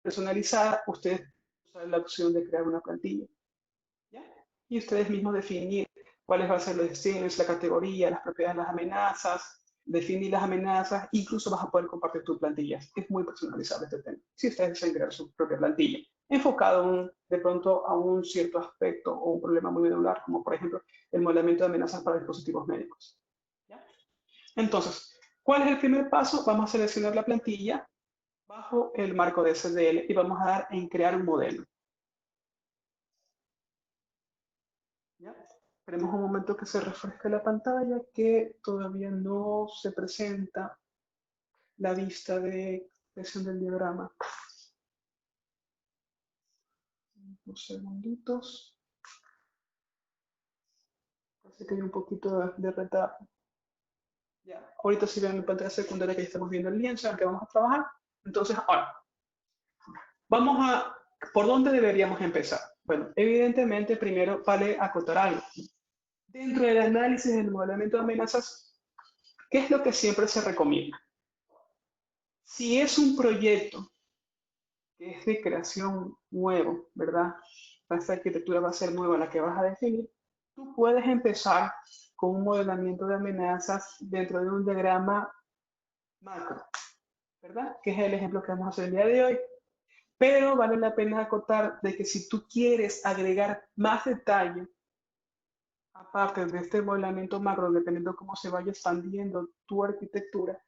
personalizada, ustedes usan la opción de crear una plantilla, ¿ya? Y ustedes mismos definir cuáles van a ser los destinos, la categoría, las propiedades de las amenazas, definir las amenazas, incluso vas a poder compartir tu plantilla. Es muy personalizable este tema. Si ustedes desean crear su propia plantilla, enfocado de pronto a un cierto aspecto o un problema muy medular, como por ejemplo el modelamiento de amenazas para dispositivos médicos. ¿Ya? Entonces, ¿cuál es el primer paso? Vamos a seleccionar la plantilla bajo el marco de SDL y vamos a dar en crear un modelo. ¿Ya? Esperemos un momento que se refresque la pantalla, que todavía no se presenta la vista de creación del diagrama. Unos segunditos. Parece que hay un poquito de retardo. Ya, ahorita si ven mi pantalla secundaria que ya estamos viendo el lienzo en el que vamos a trabajar. Entonces, ahora, vamos a, ¿por dónde deberíamos empezar? Bueno, evidentemente primero vale acotar algo. Dentro del análisis del modelamiento de amenazas, ¿qué es lo que siempre se recomienda? Si es un proyecto que es de creación nuevo, ¿verdad? Esta arquitectura va a ser nueva la que vas a definir. Tú puedes empezar con un modelamiento de amenazas dentro de un diagrama macro, ¿verdad? Que es el ejemplo que vamos a hacer el día de hoy. Pero vale la pena acotar de que si tú quieres agregar más detalle, aparte de este modelamiento macro, dependiendo de cómo se vaya expandiendo tu arquitectura,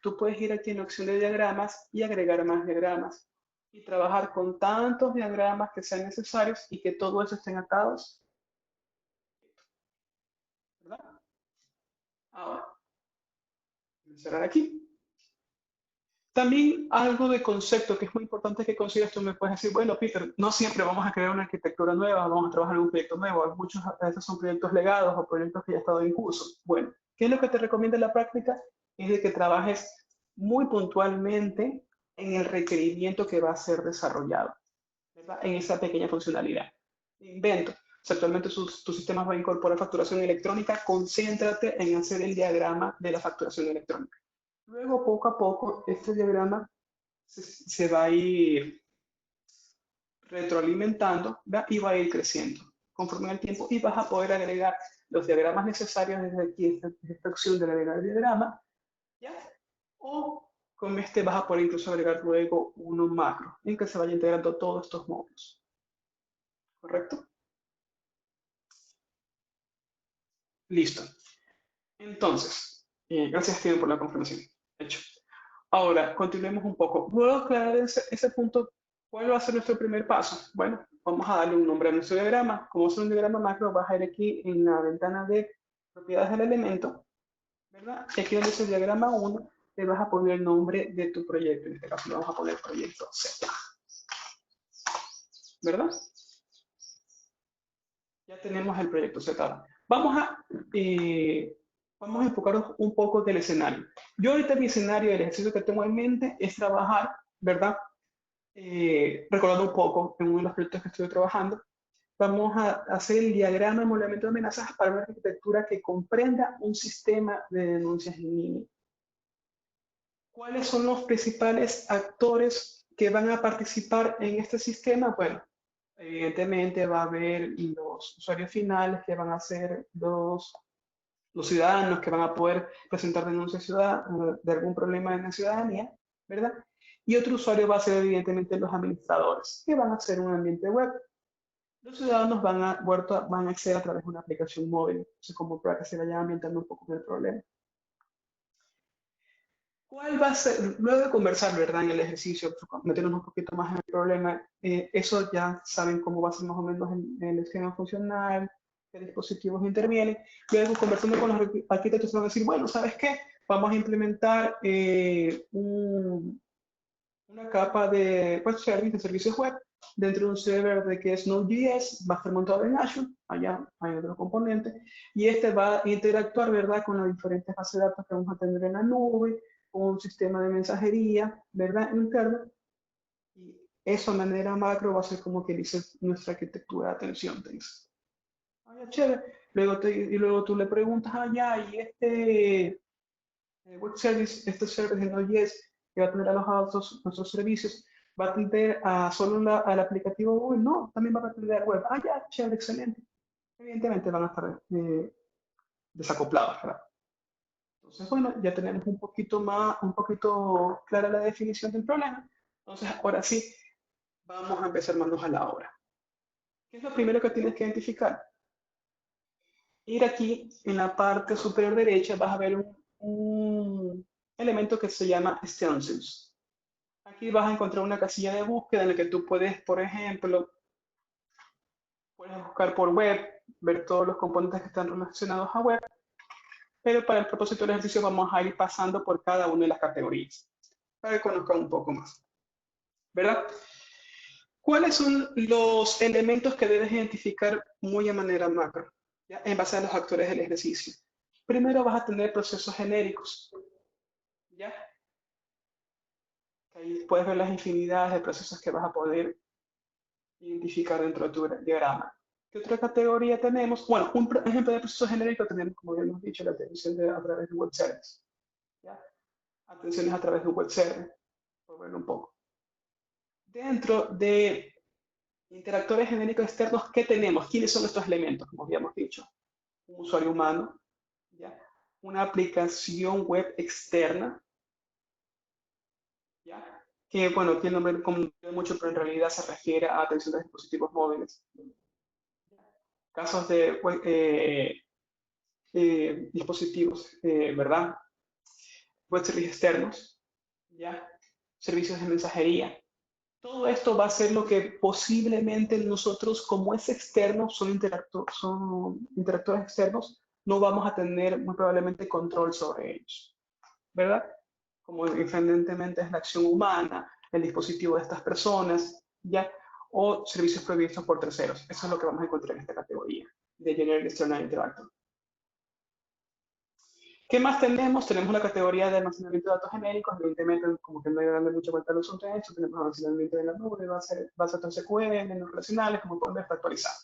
tú puedes ir aquí en la opción de diagramas y agregar más diagramas y trabajar con tantos diagramas que sean necesarios y que todos esos estén atados, ¿verdad? Ahora, voy a cerrar aquí. También algo de concepto que es muy importante que consideres, tú me puedes decir, bueno, Peter, no siempre vamos a crear una arquitectura nueva, vamos a trabajar en un proyecto nuevo, muchos de estos son proyectos legados o proyectos que ya han estado en curso. Bueno, ¿qué es lo que te recomienda la práctica? Es de que trabajes muy puntualmente en el requerimiento que va a ser desarrollado, ¿verdad? En esa pequeña funcionalidad. Invento. Si actualmente tu sistema va a incorporar facturación electrónica, concéntrate en hacer el diagrama de la facturación electrónica. Luego, poco a poco, este diagrama se va a ir retroalimentando, ¿verdad? Y va a ir creciendo conforme el tiempo y vas a poder agregar los diagramas necesarios desde aquí, esta opción de agregar diagrama, ¿ya? O con este vas a poder incluso agregar luego uno macro en que se vaya integrando todos estos módulos. ¿Correcto? Listo. Entonces, gracias Steven por la confirmación. Hecho. Ahora, continuemos un poco. Luego de aclarar ese punto, ¿cuál va a ser nuestro primer paso? Bueno, vamos a darle un nombre a nuestro diagrama. Como es un diagrama macro, vas a ir aquí en la ventana de propiedades del elemento, ¿verdad? Y aquí donde dice diagrama 1, le vas a poner el nombre de tu proyecto. En este caso le vamos a poner proyecto Z. ¿Verdad? Ya tenemos el proyecto Z. Vamos a enfocarnos un poco del escenario. Yo ahorita mi escenario, el ejercicio que tengo en mente es trabajar, ¿verdad? Recordando un poco en uno de los proyectos que estoy trabajando, vamos a hacer el diagrama de modelamiento de amenazas para una arquitectura que comprenda un sistema de denuncias en línea. ¿Cuáles son los principales actores que van a participar en este sistema? Bueno, evidentemente va a haber los usuarios finales que van a ser los ciudadanos que van a poder presentar denuncias de algún problema en la ciudadanía, ¿verdad? Y otro usuario va a ser evidentemente los administradores, que van a hacer un ambiente web. Los ciudadanos van a acceder a través de una aplicación móvil, así como para que se vayan ambientando un poco con el problema. ¿Cuál va a ser, luego de conversar, verdad, en el ejercicio, meternos un poquito más en el problema, eso ya saben cómo va a ser más o menos el esquema funcional, qué dispositivos intervienen. Luego, conversando con los arquitectos, van a decir, bueno, ¿sabes qué? Vamos a implementar una capa de web service, de servicios web, dentro de un server de que es Node.js, va a estar montado en Azure, allá hay otro componente, y este va a interactuar, ¿verdad?, con las diferentes bases de datos que vamos a tener en la nube, con un sistema de mensajería, ¿verdad?, interno, y eso de manera macro va a ser como que dice nuestra arquitectura de atención, te dice. Ah, chévere. Luego tú le preguntas allá, y este web service, este server de Node.js que va a tener alojados nuestros servicios, ¿Va a atender a solo al aplicativo móvil? No, también va a atender al web. Ah, ya, chévere, excelente. Evidentemente van a estar desacoplados, ¿verdad? Entonces, bueno, ya tenemos un poquito clara la definición del problema. Entonces, ahora sí, vamos a empezar manos a la obra. ¿Qué es lo primero que tienes que identificar? Ir aquí en la parte superior derecha vas a ver un elemento que se llama Stencils. Aquí vas a encontrar una casilla de búsqueda en la que tú puedes, por ejemplo, puedes buscar por web, ver todos los componentes que están relacionados a web, pero para el propósito del ejercicio vamos a ir pasando por cada una de las categorías para que conozcan un poco más, ¿verdad? ¿Cuáles son los elementos que debes identificar muy a manera macro, ¿ya? En base a los actores del ejercicio? Primero vas a tener procesos genéricos, ¿ya? Ahí puedes ver las infinidades de procesos que vas a poder identificar dentro de tu diagrama. ¿Qué otra categoría tenemos? Bueno, un ejemplo de proceso genérico tenemos, como ya hemos dicho, la atención a través de web service, ¿ya? Atenciones a través de un web server, por verlo un poco. Dentro de interactores genéricos externos, ¿qué tenemos? ¿Quiénes son estos elementos? Como habíamos dicho, un usuario humano, ¿ya? Una aplicación web externa, ¿ya? Que, bueno, tiene nombre común mucho, pero en realidad se refiere a atención de dispositivos móviles. Casos de dispositivos, ¿verdad? Web servicios externos, ¿ya? Servicios de mensajería. Todo esto va a ser lo que posiblemente nosotros, como es externo, son interactores externos, no vamos a tener muy probablemente control sobre ellos, ¿verdad? Como independientemente es la acción humana, el dispositivo de estas personas, ¿ya? O servicios provistos por terceros. Eso es lo que vamos a encontrar en esta categoría de Generic External Interactor. ¿Qué más tenemos? Tenemos la categoría de almacenamiento de datos genéricos, evidentemente como que no hay que darle mucha vuelta al asunto de esto, tenemos almacenamiento de la nube, base de SQL, no relacionales, como pueden ver, está actualizado,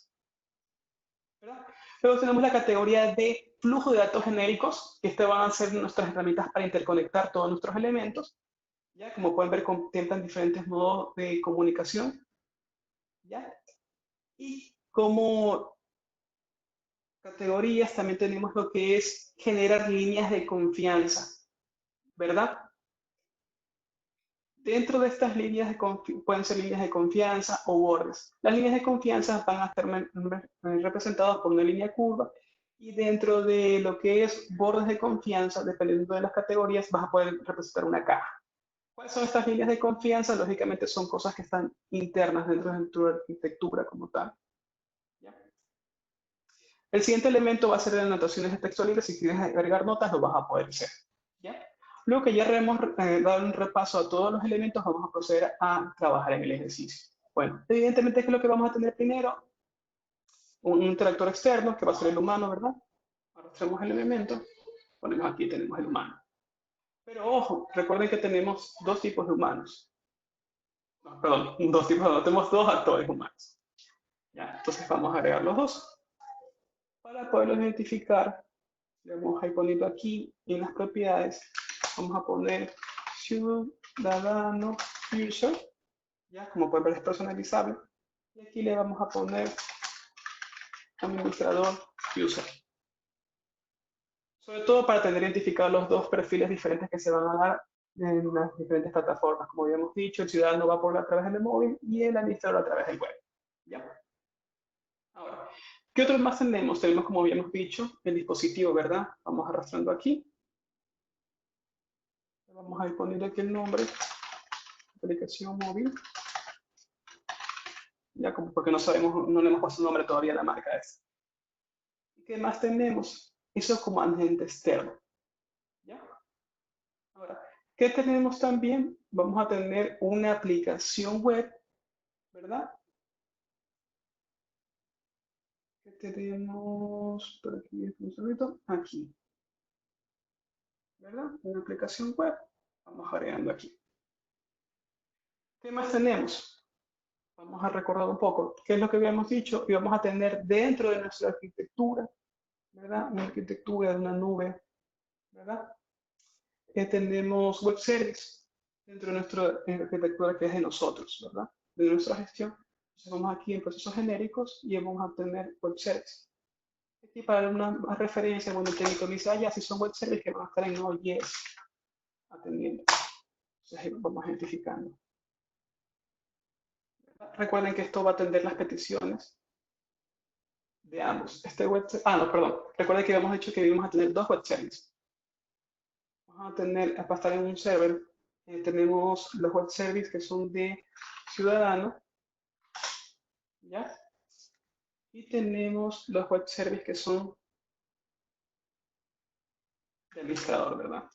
¿verdad? Luego tenemos la categoría de flujo de datos genéricos, que estas van a ser nuestras herramientas para interconectar todos nuestros elementos, ¿ya? Como pueden ver, contemplan diferentes modos de comunicación, ¿ya? Y como categorías también tenemos lo que es generar líneas de confianza, ¿verdad? Dentro de estas líneas pueden ser líneas de confianza o bordes. Las líneas de confianza van a estar representadas por una línea curva y dentro de lo que es bordes de confianza, dependiendo de las categorías, vas a poder representar una caja. ¿Cuáles son estas líneas de confianza? Lógicamente son cosas que están internas dentro de tu arquitectura como tal, ¿ya? El siguiente elemento va a ser de anotaciones de texto libre. Si quieres agregar notas, lo vas a poder hacer, ¿ya? Luego que ya hemos dado un repaso a todos los elementos, vamos a proceder a trabajar en el ejercicio. Bueno, evidentemente, ¿qué es lo que vamos a tener primero? Un interactor externo, que va a ser el humano, ¿verdad? Arrastramos el elemento, ponemos aquí, tenemos el humano. Pero ojo, recuerden que tenemos dos tipos de humanos. No, perdón, dos tipos, no, tenemos dos actores humanos. ¿Ya? Entonces vamos a agregar los dos. Para poderlos identificar, le vamos a ir poniendo aquí en las propiedades, vamos a poner ciudadano user, ya como pueden ver es personalizable, y aquí le vamos a poner administrador user. Sobre todo para tener identificados los dos perfiles diferentes que se van a dar en las diferentes plataformas. Como habíamos dicho, el ciudadano va a través del móvil y el administrador a través del web. ¿Ya? Ahora, ¿qué otros más tenemos? Tenemos, como habíamos dicho, el dispositivo, ¿verdad? Vamos arrastrando aquí. Vamos a ir poniendo aquí el nombre, aplicación móvil. Ya como porque no sabemos, no le hemos puesto el nombre todavía a la marca esa. ¿Qué más tenemos? Eso es como agente externo. ¿Ya? Ahora, ¿qué tenemos también? Vamos a tener una aplicación web, ¿verdad? ¿Qué tenemos? Por aquí, un segundito. Aquí. ¿Verdad? Una aplicación web. Vamos agregando aquí. ¿Qué más tenemos? Vamos a recordar un poco. ¿Qué es lo que habíamos dicho? Y vamos a tener dentro de nuestra arquitectura, ¿verdad? Una arquitectura de una nube, ¿verdad? Tenemos web service. dentro de nuestra arquitectura que es de nosotros, ¿verdad? De nuestra gestión. Entonces vamos aquí en procesos genéricos y vamos a obtener web service. Aquí para una referencia, bueno, el técnico me dice, ah, ya, si son web service que van a estar en Node.js atendiendo. Entonces ahí vamos identificando. Recuerden que esto va a atender las peticiones de ambos. No, perdón. Recuerden que habíamos dicho que íbamos a tener dos web services. Vamos a tener, para estar en un server, tenemos los web services que son de ciudadano, ¿ya? Y tenemos los web services que son de administrador, ¿verdad?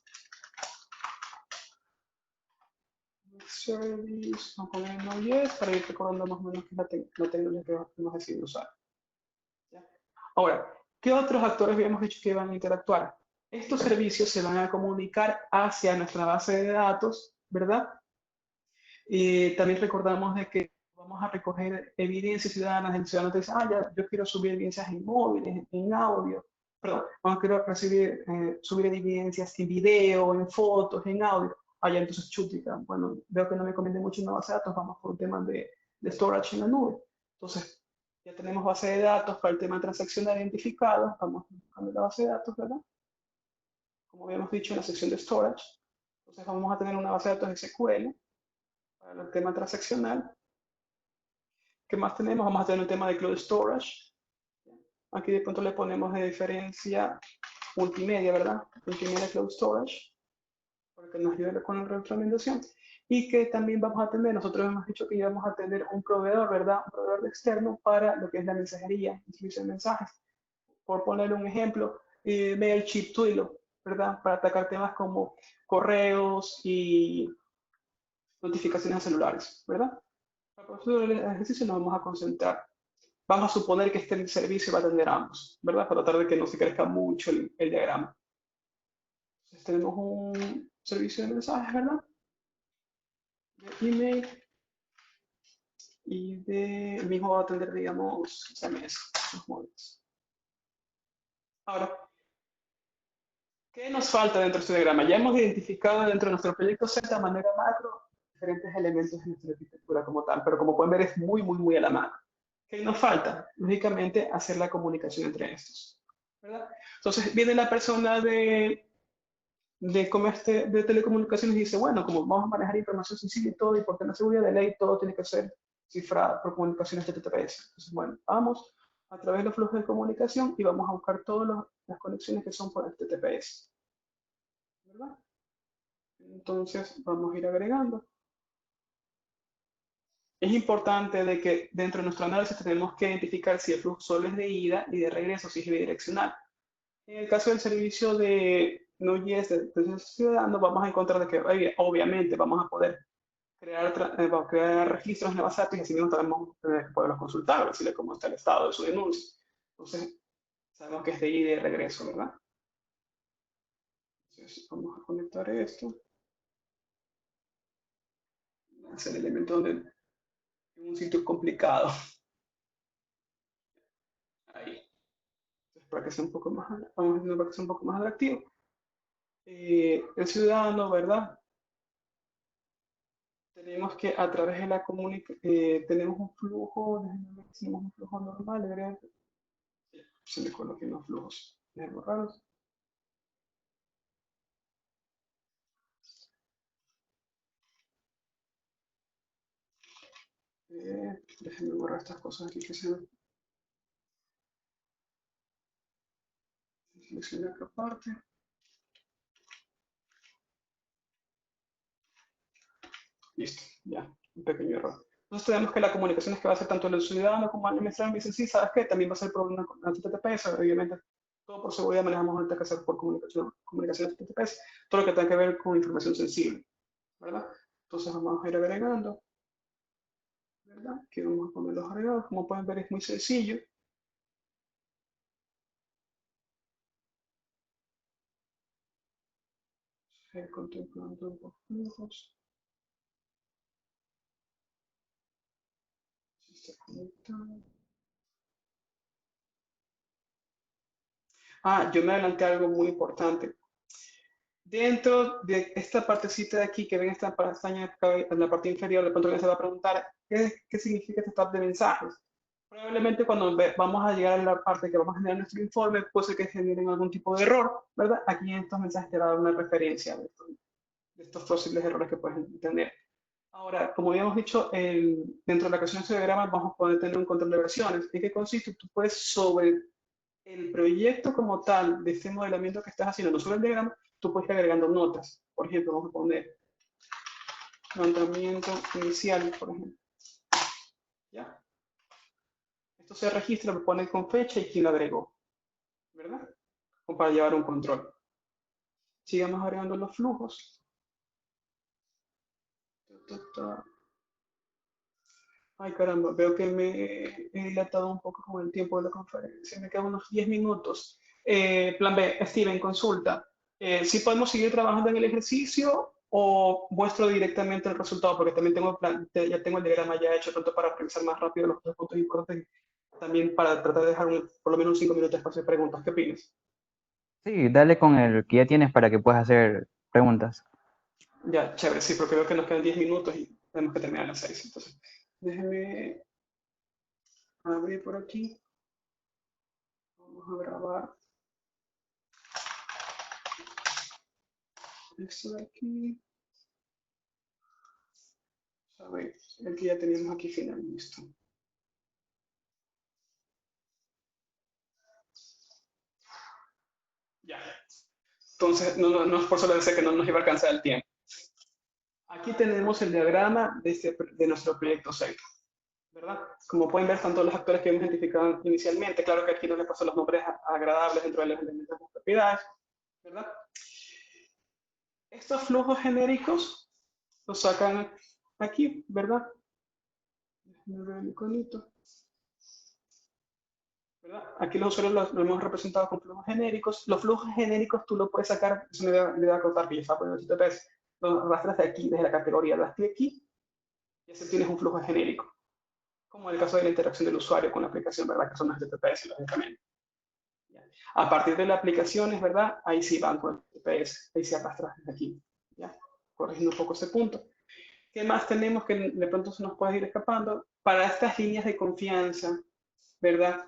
Web service, vamos a poner Node.js para ir recordando más o menos qué es la tecnología que hemos decidido usar. ¿Ya? Ahora, ¿qué otros actores habíamos dicho que iban a interactuar? Estos servicios se van a comunicar hacia nuestra base de datos, ¿verdad? Y también recordamos de que vamos a recoger evidencias ciudadanas. El ciudadano te dice, ah, ya, yo quiero subir evidencias en móviles, en audio. Perdón, vamos a querer subir evidencias en video, en fotos, en audio. Ah, ya, entonces chútica. Bueno, veo que no me conviene mucho una base de datos, vamos por un tema de storage en la nube. Entonces, ya tenemos base de datos para el tema transaccional identificado. Vamos a la base de datos, ¿verdad? Como habíamos dicho en la sección de storage. Entonces, vamos a tener una base de datos SQL para el tema transaccional. ¿Qué más tenemos? Vamos a tener un tema de Cloud Storage. Aquí de pronto le ponemos de diferencia multimedia, ¿verdad? Multimedia Cloud Storage, para que nos ayude con la retroalimentación. Y que también vamos a tener, nosotros hemos dicho que íbamos a tener un proveedor, ¿verdad? Un proveedor externo para lo que es la mensajería, el servicio de mensajes. Por poner un ejemplo, MailChimp, Twilio, ¿verdad? Para atacar temas como correos y notificaciones a celulares, ¿verdad? Para el ejercicio nos vamos a concentrar. Vamos a suponer que este servicio va a atender a ambos, ¿verdad? Para tratar de que no se crezca mucho el diagrama. Entonces tenemos un servicio de mensajes, ¿verdad? De email y el mismo va a atender, digamos, SMS, los móviles. Ahora, ¿qué nos falta dentro de este diagrama? Ya hemos identificado dentro de nuestro proyecto Z de manera macro diferentes elementos de nuestra arquitectura como tal, pero como pueden ver es muy, muy, muy a la macro. ¿Qué nos falta? Lógicamente, hacer la comunicación entre estos, ¿verdad? Entonces, viene la persona de telecomunicaciones y dice, bueno, como vamos a manejar información sensible y todo, y por tener seguridad de ley, todo tiene que ser cifrado por comunicaciones HTTPS. Entonces, bueno, vamos a través de los flujos de comunicación y vamos a buscar todas las conexiones que son por HTTPS, ¿verdad? Entonces, vamos a ir agregando. Es importante de que dentro de nuestro análisis tenemos que identificar si el flujo solo es de ida y de regreso, si es bidireccional. En el caso del servicio de Node.js de ciudadano, vamos a encontrar de que obviamente vamos a poder crear registros en la base de datos y así mismo tenemos que poderlos consultar, decirle cómo está el estado de su denuncia. Entonces, sabemos que es de ida y de regreso, ¿verdad? Entonces, vamos a conectar esto. Es el elemento donde en un sitio complicado. Ahí. Entonces, para que sea un poco más, vamos a para que sea un poco más atractivo. El ciudadano, ¿verdad? Tenemos que a través de la comunicación, tenemos un flujo, tenemos un flujo normal, ¿verdad? Se me coloquen los flujos, déjenme borrarlos. Déjenme borrar estas cosas aquí que se me selecciona otra parte. Listo, ya, un pequeño error. Entonces tenemos que la comunicación es que va a ser tanto el ciudadano como el administrador. Me dicen, sí, ¿sabes qué? También va a ser por una HTTPS, obviamente. Todo por seguridad manejamos ahorita que hacer por comunicación HTTPS. Todo lo que tenga que ver con información sensible, ¿verdad? Entonces vamos a ir agregando, ¿verdad? Aquí vamos a poner los agregados. Como pueden ver es muy sencillo. Contemplando los flujos. Se está conectando. Ah, yo me adelanté algo muy importante. Dentro de esta partecita de aquí que ven esta pestaña en la parte inferior, de pronto alguien se va a preguntar qué significa este tab de mensajes. Probablemente cuando vamos a llegar a la parte que vamos a generar nuestro informe, puede ser que generen algún tipo de error, ¿verdad? Aquí en estos mensajes te va a dar una referencia de estos posibles errores que puedes tener. Ahora, como habíamos dicho, dentro de la creación de diagrama vamos a poder tener un control de versiones. ¿En qué consiste? Tú puedes sobre el proyecto como tal de este modelamiento que estás haciendo, no solo el diagrama, tú puedes ir agregando notas. Por ejemplo, vamos a poner levantamiento inicial, por ejemplo. ¿Ya? Esto se registra, lo pone con fecha y quién lo agregó, ¿verdad? O para llevar un control. Sigamos agregando los flujos. Ay, caramba, veo que me he dilatado un poco con el tiempo de la conferencia. Me quedan unos 10 minutos. Plan B, Steven, consulta. ¿Sí podemos seguir trabajando en el ejercicio o muestro directamente el resultado? Porque también ya tengo el diagrama ya hecho, tanto para revisar más rápido los tres puntos importantes, también para tratar de dejar por lo menos 5 minutos de espacio de preguntas. ¿Qué opinas? Sí, dale con el que ya tienes para que puedas hacer preguntas. Ya, chévere, sí, porque veo que nos quedan 10 minutos y tenemos que terminar a las 6. Entonces, déjenme abrir por aquí. Vamos a grabar esto de aquí. A ver, el que ya teníamos aquí final, listo. Ya. Entonces, no es por solo decir que no nos iba a alcanzar el tiempo. Aquí tenemos el diagrama de nuestro proyecto Z, ¿verdad? Como pueden ver, están todos los actores que hemos identificado inicialmente. Claro que aquí no le paso los nombres agradables dentro de los elementos de las propiedades, ¿verdad? Estos flujos genéricos los sacan aquí, ¿verdad? Déjenme ver el iconito. ¿Verdad? Aquí los usuarios lo hemos representado con flujos genéricos. Los flujos genéricos tú lo puedes sacar, eso me da a contar que ya está poniendo HTTPS. Los arrastras de aquí, desde la categoría, das clic aquí, y así tienes un flujo genérico. Como en el caso de la interacción del usuario con la aplicación, ¿verdad? Que son las HTTPS, lógicamente. A partir de la aplicación, es verdad, ahí sí van con HTTPS, ahí se arrastras desde aquí. ¿Ya? Corrigiendo un poco ese punto. ¿Qué más tenemos que de pronto se nos puede ir escapando? Para estas líneas de confianza, ¿verdad?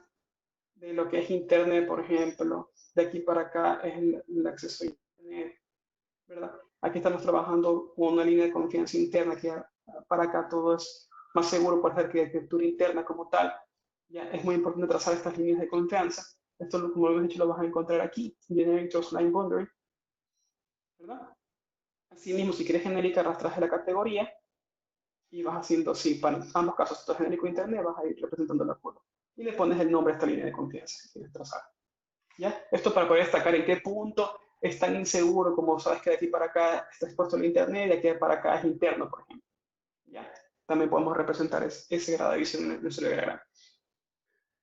De lo que es Internet, por ejemplo, de aquí para acá es el acceso a Internet, ¿verdad? Aquí estamos trabajando con una línea de confianza interna, que para acá todo es más seguro por la arquitectura interna como tal. Ya es muy importante trazar estas líneas de confianza. Esto, como hemos dicho, lo vas a encontrar aquí, Generic Trust Line Boundary, ¿verdad? Asimismo, si quieres genérica, arrastras de la categoría y vas haciendo así para ambos casos, esto es genérico internet, vas a ir representando la curva. Y le pones el nombre a esta línea de confianza que quieres trazar. ¿Ya? Esto para poder destacar en qué punto es tan inseguro como sabes que de aquí para acá está expuesto el internet y de aquí para acá es interno, por ejemplo. ¿Ya? También podemos representar ese grado de visión en nuestro diagrama.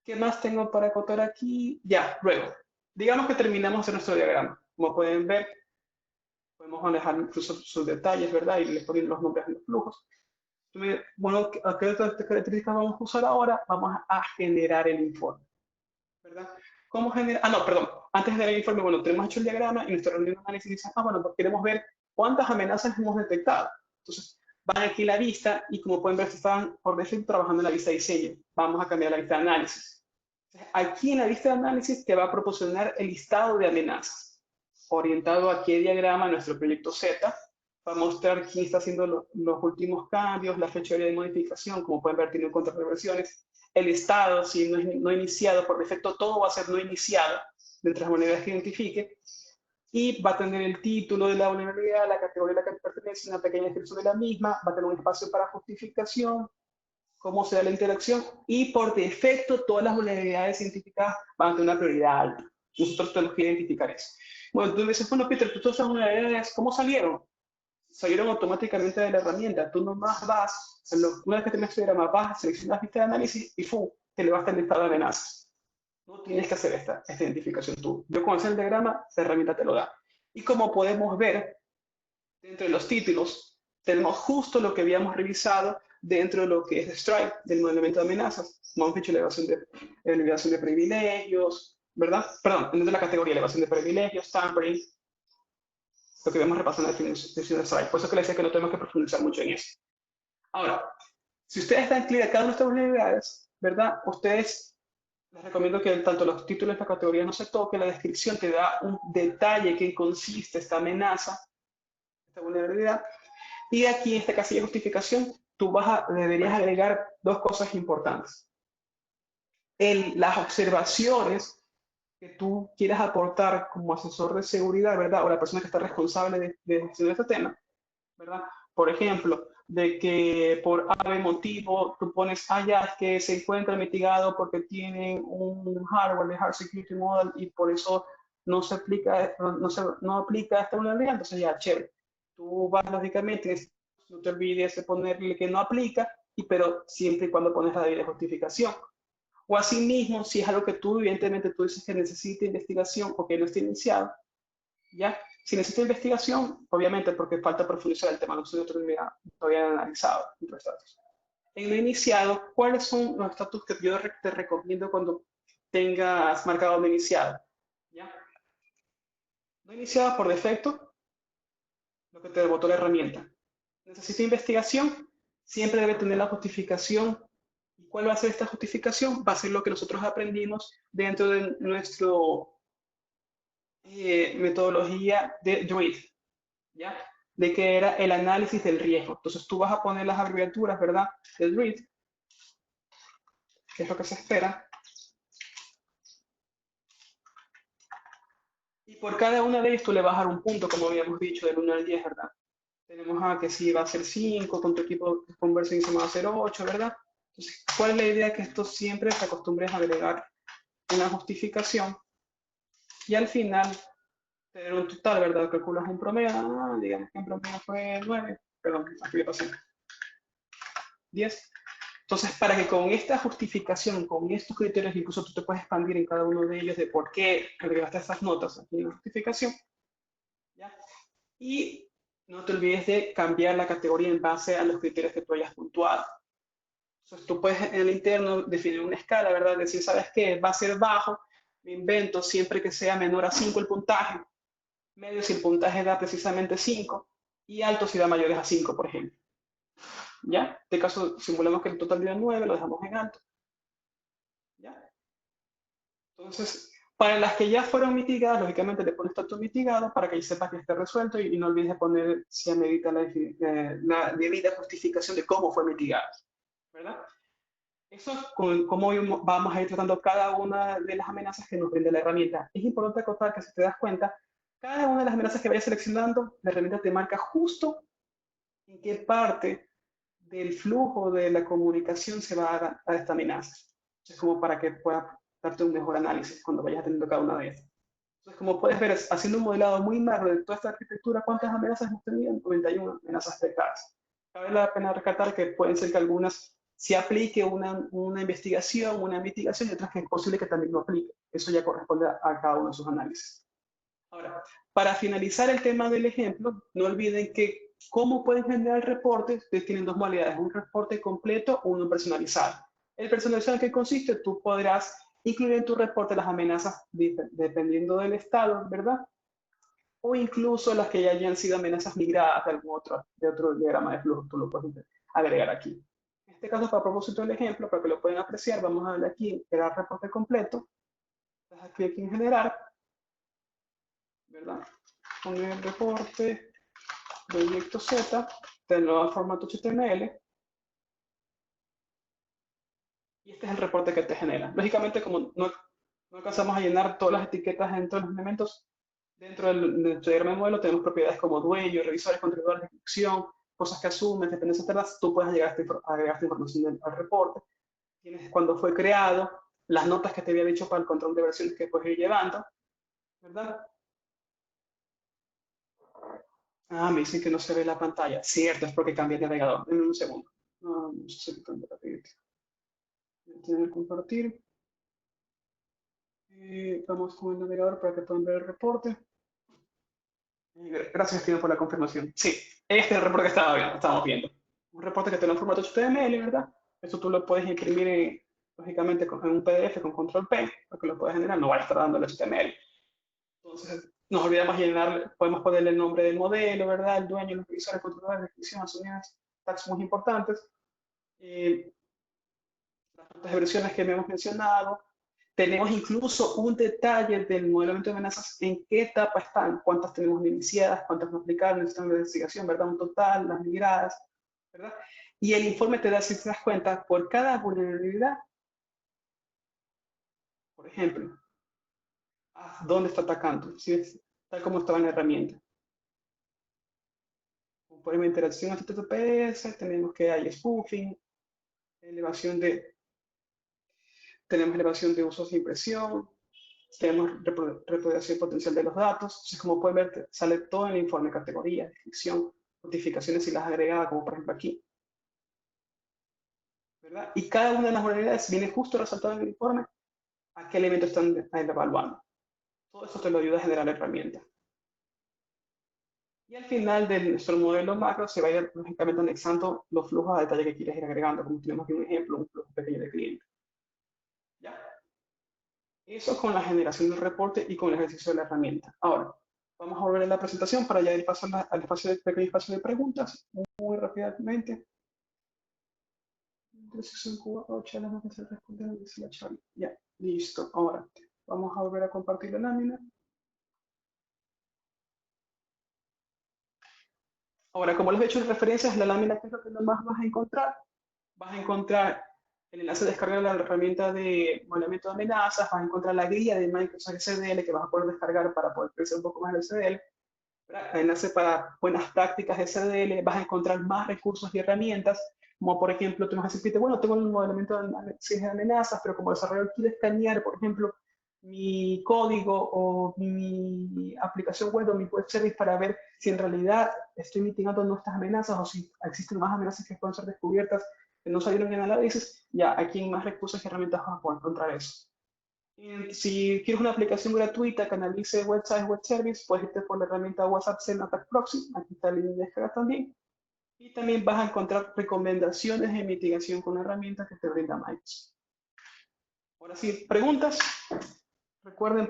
¿Qué más tengo para acotar aquí? Ya, luego. Digamos que terminamos en nuestro diagrama. Como pueden ver, podemos manejar incluso sus detalles, ¿verdad? Y les ponen los nombres en los flujos. Bueno, ¿qué otras características vamos a usar ahora? Vamos a generar el informe, ¿verdad? ¿Cómo genera? Ah, no, perdón. Antes de dar el informe, bueno, tenemos hecho el diagrama y nuestra reunión de análisis dice, bueno, pues queremos ver cuántas amenazas hemos detectado. Entonces, van aquí la vista y como pueden ver, estaban por defecto trabajando en la vista de diseño. Vamos a cambiar la vista de análisis. Entonces, aquí en la vista de análisis te va a proporcionar el listado de amenazas, orientado a qué diagrama nuestro proyecto Z, va a mostrar quién está haciendo los últimos cambios, la fecha de modificación, como pueden ver, tiene un control de versiones, el estado, si no iniciado, por defecto todo va a ser no iniciado, de las vulnerabilidades que identifique, y va a tener el título de la vulnerabilidad, la categoría a la que pertenece, una pequeña descripción de la misma, va a tener un espacio para justificación, cómo se da la interacción, y por defecto todas las vulnerabilidades identificadas van a tener una prioridad alta. Nosotros tenemos que identificar eso. Bueno, tú me dices, bueno, Peter, todas esas vulnerabilidades, ¿cómo salieron? Salieron automáticamente de la herramienta. Tú nomás vas, una vez que tengas tu diagrama, vas, seleccionas vista de análisis y ¡fum! Te le vas a el listado de amenazas. No tienes que hacer esta identificación tú. Yo con el diagrama, la herramienta te lo da. Y como podemos ver, dentro de los títulos, tenemos justo lo que habíamos revisado dentro de lo que es Strike, del modelamiento de amenazas. Como hemos dicho, elevación de privilegios, ¿verdad? Perdón, dentro de la categoría elevación de privilegios, tampering, lo que vemos repasando en la definición de slide. Por eso que les decía que no tenemos que profundizar mucho en eso. Ahora, si ustedes están clear a cada una de estas vulnerabilidades, ¿verdad? Ustedes, les recomiendo que tanto los títulos de la categoría no se toque, la descripción te da un detalle que consiste esta amenaza, esta vulnerabilidad, y aquí en esta casilla de justificación, tú deberías agregar dos cosas importantes. Las observaciones que tú quieras aportar como asesor de seguridad, ¿verdad? O la persona que está responsable de gestionar este tema, ¿verdad? Por ejemplo, de que por ave motivo tú pones, ya, es que se encuentra mitigado porque tienen un hardware de hard security model y por eso no se aplica, no aplica esta vulnerabilidad, entonces ya, chévere. Tú vas lógicamente, no te olvides de ponerle que no aplica, pero siempre y cuando pones la debida justificación. O asimismo, si es algo que tú, evidentemente, tú dices que necesita investigación o que no está iniciado, ¿ya? Si necesita investigación, obviamente porque falta profundizar el tema, no estoy todavía analizado los estatus. En lo iniciado, ¿cuáles son los estatus que yo te recomiendo cuando tengas marcado no iniciado? ¿Ya? No iniciado por defecto, lo que te botó la herramienta. Necesita investigación, siempre debe tener la justificación. ¿Y cuál va a ser esta justificación? Va a ser lo que nosotros aprendimos dentro de nuestro metodología de DREIT, ¿ya? De que era el análisis del riesgo. Entonces tú vas a poner las abreviaturas, ¿verdad? Del DREIT, que es lo que se espera. Y por cada una de ellas tú le vas a dar un punto, como habíamos dicho, del 1 al 10, ¿verdad? Tenemos que si va a ser 5, con tu equipo de conversión se va a ser 8, ¿verdad? Entonces, ¿cuál es la idea? Que esto siempre te acostumbres a agregar una justificación y al final tener un total, ¿verdad? Calculas un promedio, digamos que en promedio fue 9, perdón, aquí le pasé 10. Entonces, para que con esta justificación, con estos criterios, incluso tú te puedes expandir en cada uno de ellos de por qué agregaste estas notas aquí en la justificación, ¿ya? Y no te olvides de cambiar la categoría en base a los criterios que tú hayas puntuado. Entonces, tú puedes en el interno definir una escala, ¿verdad? Decir, ¿sabes qué? Va a ser bajo, me invento siempre que sea menor a 5 el puntaje, medio si el puntaje da precisamente 5 y alto si da mayores a 5, por ejemplo. ¿Ya? En este caso, simulamos que el total dio 9, lo dejamos en alto. ¿Ya? Entonces, para las que ya fueron mitigadas, lógicamente le pones estatus mitigado para que sepas que esté resuelto y no olvides de poner si amerita la debida justificación de cómo fue mitigado. ¿Verdad? Eso es cómo vamos a ir tratando cada una de las amenazas que nos brinda la herramienta. Es importante acotar que si te das cuenta, cada una de las amenazas que vayas seleccionando, la herramienta te marca justo en qué parte del flujo de la comunicación se va a dar a esta amenaza. Es como para que pueda darte un mejor análisis cuando vayas teniendo cada una de estas. Entonces, como puedes ver, haciendo un modelado muy macro de toda esta arquitectura, ¿cuántas amenazas hemos tenido? 91 amenazas detectadas. Cabe la pena rescatar que pueden ser que algunas se aplique una investigación, una mitigación, y otras que es posible que también no aplique. Eso ya corresponde a cada uno de sus análisis. Ahora, para finalizar el tema del ejemplo, no olviden que cómo pueden generar reportes. Ustedes tienen dos modalidades, un reporte completo o uno personalizado. El personalizado, ¿en qué consiste? Tú podrás incluir en tu reporte las amenazas dependiendo del estado, ¿verdad? O incluso las que ya hayan sido amenazas migradas de algún otro diagrama de flujo, tú lo puedes agregar aquí. En este caso, para propósito del ejemplo, para que lo puedan apreciar, vamos a darle aquí, crear reporte completo. Das clic aquí en generar, ¿verdad? Poner el reporte, proyecto Z, tenerlo en formato HTML, y este es el reporte que te genera. Lógicamente, como no alcanzamos a llenar todas las etiquetas dentro de los elementos, dentro del diagrama de modelo tenemos propiedades como dueño, revisores, contribuidores, descripción, cosas que asumes, dependencias atrás, tú puedes agregar esta información al reporte. Tienes cuando fue creado, las notas que te había dicho para el control de versiones que puedes ir llevando, ¿verdad? Me dicen que no se ve la pantalla. Cierto, es porque cambié de navegador. Denme un segundo. No sé si cambia rapidito. Voy a compartir. Vamos con el navegador para que puedan ver el reporte. Gracias, Steven, por la confirmación. Sí, este es el reporte que estábamos viendo. Un reporte que te lo en formato HTML, ¿verdad? Eso tú lo puedes imprimir, lógicamente, en un PDF con control P, para que lo puedas generar. No vaya a estar dando el HTML. Entonces, nos olvidamos llenar, podemos ponerle el nombre del modelo, ¿verdad? El dueño, los revisores, controladores, descripciones, unidades, tags muy importantes. Eh, las fuentes de versiones que hemos mencionado. Tenemos incluso un detalle del modelo de amenazas, en qué etapa están, cuántas tenemos iniciadas, cuántas no aplicaron, necesitan una investigación, ¿verdad? Un total, las migradas, ¿verdad? Y el informe te da, si te das cuenta, por cada vulnerabilidad, por ejemplo, dónde está atacando, ¿sí? Tal como estaba en la herramienta. Por ejemplo, interacción HTTPS, tenemos que hay spoofing, elevación de, tenemos elevación de usos de impresión, tenemos reproducción potencial de los datos. Entonces, como pueden ver, sale todo en el informe, categoría, descripción, notificaciones y las agregadas, como por ejemplo aquí, ¿verdad? Y cada una de las vulnerabilidades viene justo resaltado en el informe a qué elemento están evaluando. Todo eso te lo ayuda a generar la herramienta. Y al final de nuestro modelo macro se va a ir lógicamente anexando los flujos a detalle que quieres ir agregando, como tenemos aquí un ejemplo, un flujo pequeño de cliente. ¿Ya? Eso con la generación del reporte y con el ejercicio de la herramienta. Ahora, vamos a volver a la presentación para ya ir pasando al espacio de, pequeño espacio de preguntas, muy rápidamente. Ya, listo. Ahora, vamos a volver a compartir la lámina. Ahora, como les he hecho en referencias, la lámina, ¿qué es lo que más vas a encontrar? Vas a encontrar el enlace de descarga de la herramienta de modelamiento de amenazas, vas a encontrar la guía de Microsoft SDL que vas a poder descargar para poder crecer un poco más el SDL, enlace para buenas prácticas de SDL, vas a encontrar más recursos y herramientas, como por ejemplo, tú me vas a decir, bueno, tengo un modelamiento de análisis de amenazas, pero como desarrollador quiero escanear, por ejemplo, mi código o mi aplicación web o mi web service para ver si en realidad estoy mitigando nuestras amenazas o si existen más amenazas que pueden ser descubiertas que no salieron en análisis, ya aquí en más recursos y herramientas vas a poder encontrar eso. Si quieres una aplicación gratuita que analice websites, web service, puedes irte por la herramienta WhatsApp Zen Attack Proxy. Aquí está el link de descarga también. Y también vas a encontrar recomendaciones de mitigación con herramientas que te brinda Microsoft. Ahora sí, preguntas. Recuerden,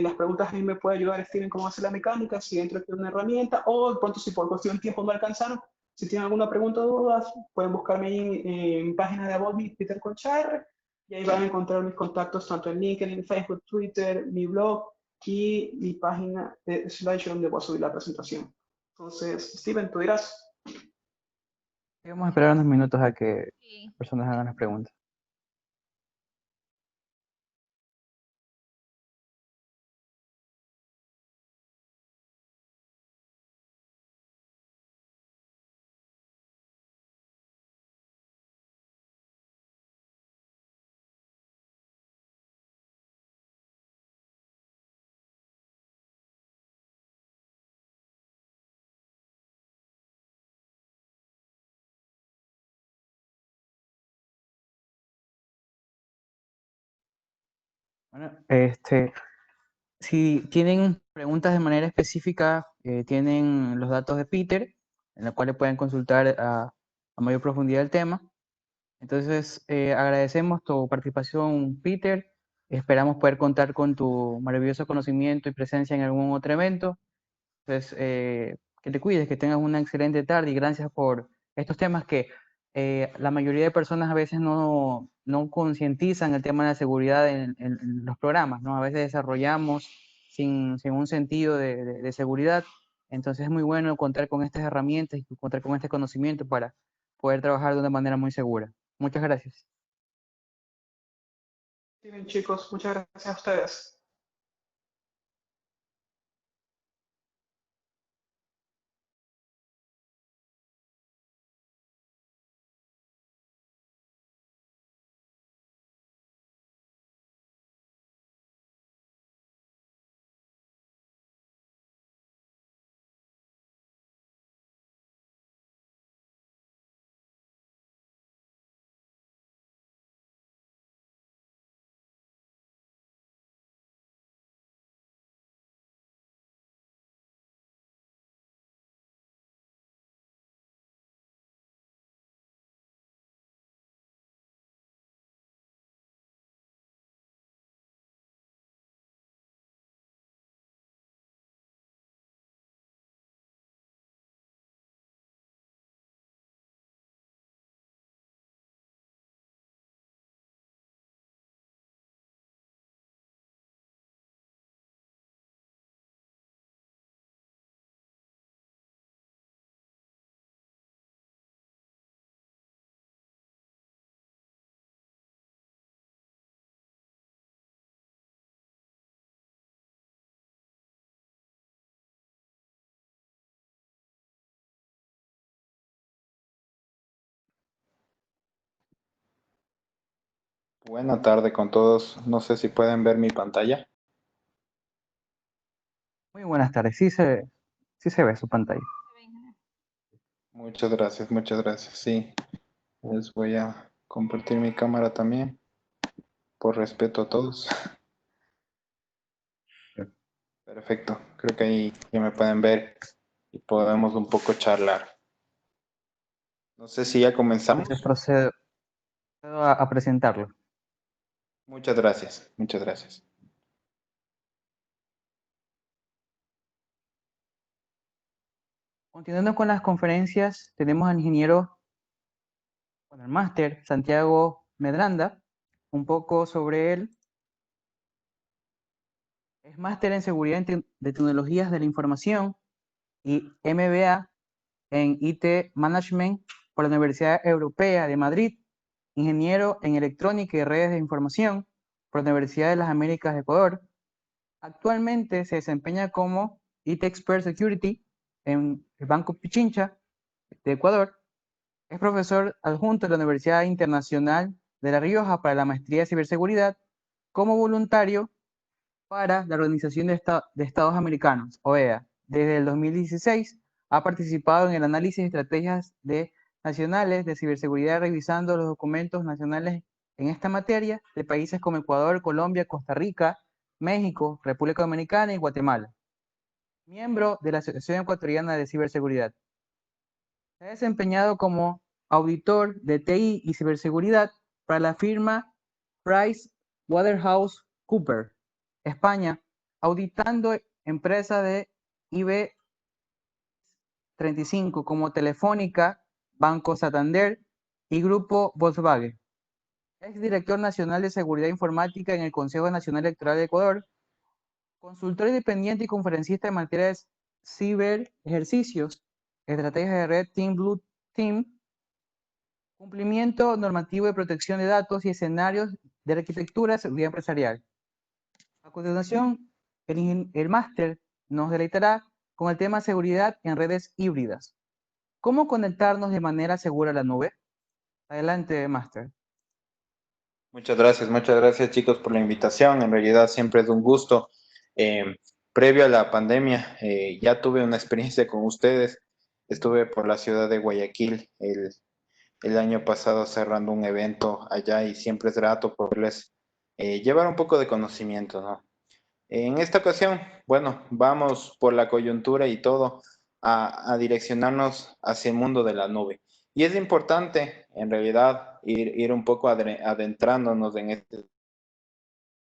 las preguntas ahí me puede ayudar Steven cómo hacer la mecánica, si dentro de una herramienta, o de pronto si por cuestión de tiempo no alcanzaron, si tienen alguna pregunta o dudas, pueden buscarme ahí en mi página de About Me, Peter Concharre, y ahí van a encontrar mis contactos tanto en LinkedIn, Facebook, Twitter, mi blog y mi página de Slideshow donde voy a subir la presentación. Entonces, Steven, tú dirás. Vamos a esperar unos minutos a que Sí. las personas hagan las preguntas. Bueno, si tienen preguntas de manera específica, tienen los datos de Peter, en los cuales pueden consultar a mayor profundidad el tema. Entonces, agradecemos tu participación, Peter. Esperamos poder contar con tu maravilloso conocimiento y presencia en algún otro evento. Entonces, que te cuides, que tengas una excelente tarde y gracias por estos temas que la mayoría de personas a veces no concientizan el tema de la seguridad en los programas, ¿no? A veces desarrollamos sin un sentido de seguridad. Entonces es muy bueno contar con estas herramientas y contar con este conocimiento para poder trabajar de una manera muy segura. Muchas gracias. Steven, chicos, muchas gracias a ustedes. Buena tarde con todos. No sé si pueden ver mi pantalla. Muy buenas tardes. Sí se ve su pantalla. Muchas gracias, muchas gracias. Sí, les voy a compartir mi cámara también, por respeto a todos. Perfecto, creo que ahí ya me pueden ver y podemos un poco charlar. No sé si ya comenzamos. Entonces procedo a presentarlo. Muchas gracias, muchas gracias. Continuando con las conferencias, tenemos al ingeniero con el máster Santiago Medranda, un poco sobre él. Es máster en seguridad de tecnologías de la información y MBA en IT Management por la Universidad Europea de Madrid, ingeniero en electrónica y redes de información por la Universidad de las Américas de Ecuador. Actualmente se desempeña como IT Expert Security en el Banco Pichincha de Ecuador. Es profesor adjunto de la Universidad Internacional de La Rioja para la maestría de ciberseguridad como voluntario para la Organización de Estados Americanos, OEA. Desde el 2016 ha participado en el análisis de estrategias nacionales de ciberseguridad, revisando los documentos nacionales en esta materia de países como Ecuador, Colombia, Costa Rica, México, República Dominicana y Guatemala. Miembro de la Asociación Ecuatoriana de Ciberseguridad. Se ha desempeñado como auditor de TI y ciberseguridad para la firma PricewaterhouseCoopers, España, auditando empresas de IB 35 como Telefónica, Banco Santander y Grupo Volkswagen. Es director nacional de seguridad informática en el Consejo Nacional Electoral de Ecuador, consultor independiente y conferencista en materia de ciber ejercicios, estrategias de red Team Blue Team, cumplimiento normativo de protección de datos y escenarios de arquitectura de seguridad empresarial. A continuación, el máster nos deleitará con el tema seguridad en redes híbridas. ¿Cómo conectarnos de manera segura a la nube? Adelante, máster. Muchas gracias chicos por la invitación. En realidad siempre es un gusto. Previo a la pandemia, ya tuve una experiencia con ustedes. Estuve por la ciudad de Guayaquil el año pasado cerrando un evento allá y siempre es grato poderles llevar un poco de conocimiento, ¿no? En esta ocasión, bueno, vamos por la coyuntura y todo a direccionarnos hacia el mundo de la nube. Y es importante, en realidad, ir un poco adentrándonos en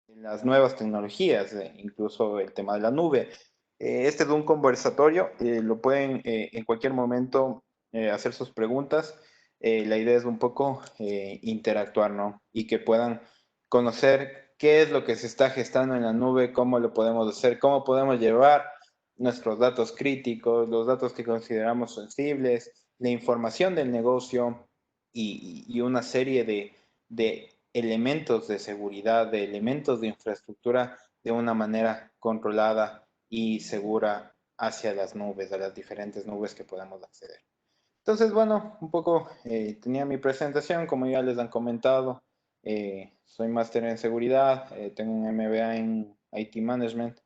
las nuevas tecnologías, incluso el tema de la nube. Este es un conversatorio, lo pueden en cualquier momento hacer sus preguntas. La idea es un poco interactuar, ¿no? Y que puedan conocer qué es lo que se está gestando en la nube, cómo lo podemos hacer, cómo podemos llevar nuestros datos críticos, los datos que consideramos sensibles, la información del negocio y una serie de elementos de seguridad, de elementos de infraestructura de una manera controlada y segura hacia las nubes, a las diferentes nubes que podamos acceder. Entonces, bueno, un poco tenía mi presentación, como ya les han comentado, soy máster en seguridad, tengo un MBA en IT Management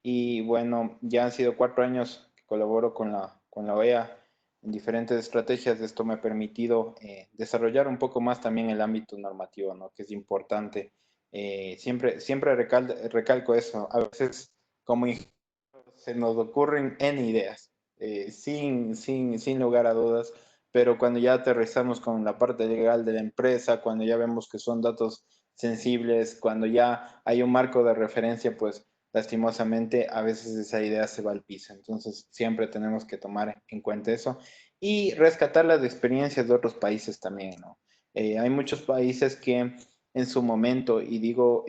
y bueno, ya han sido 4 años que colaboro con la OEA en diferentes estrategias. Esto me ha permitido desarrollar un poco más también el ámbito normativo, ¿no? Que es importante. Siempre recalco eso. A veces como ingenieros se nos ocurren N ideas, sin lugar a dudas, pero cuando ya aterrizamos con la parte legal de la empresa, cuando ya vemos que son datos sensibles, cuando ya hay un marco de referencia, pues lastimosamente a veces esa idea se va al piso. Entonces siempre tenemos que tomar en cuenta eso y rescatar las experiencias de otros países también, ¿no? Hay muchos países que en su momento, y digo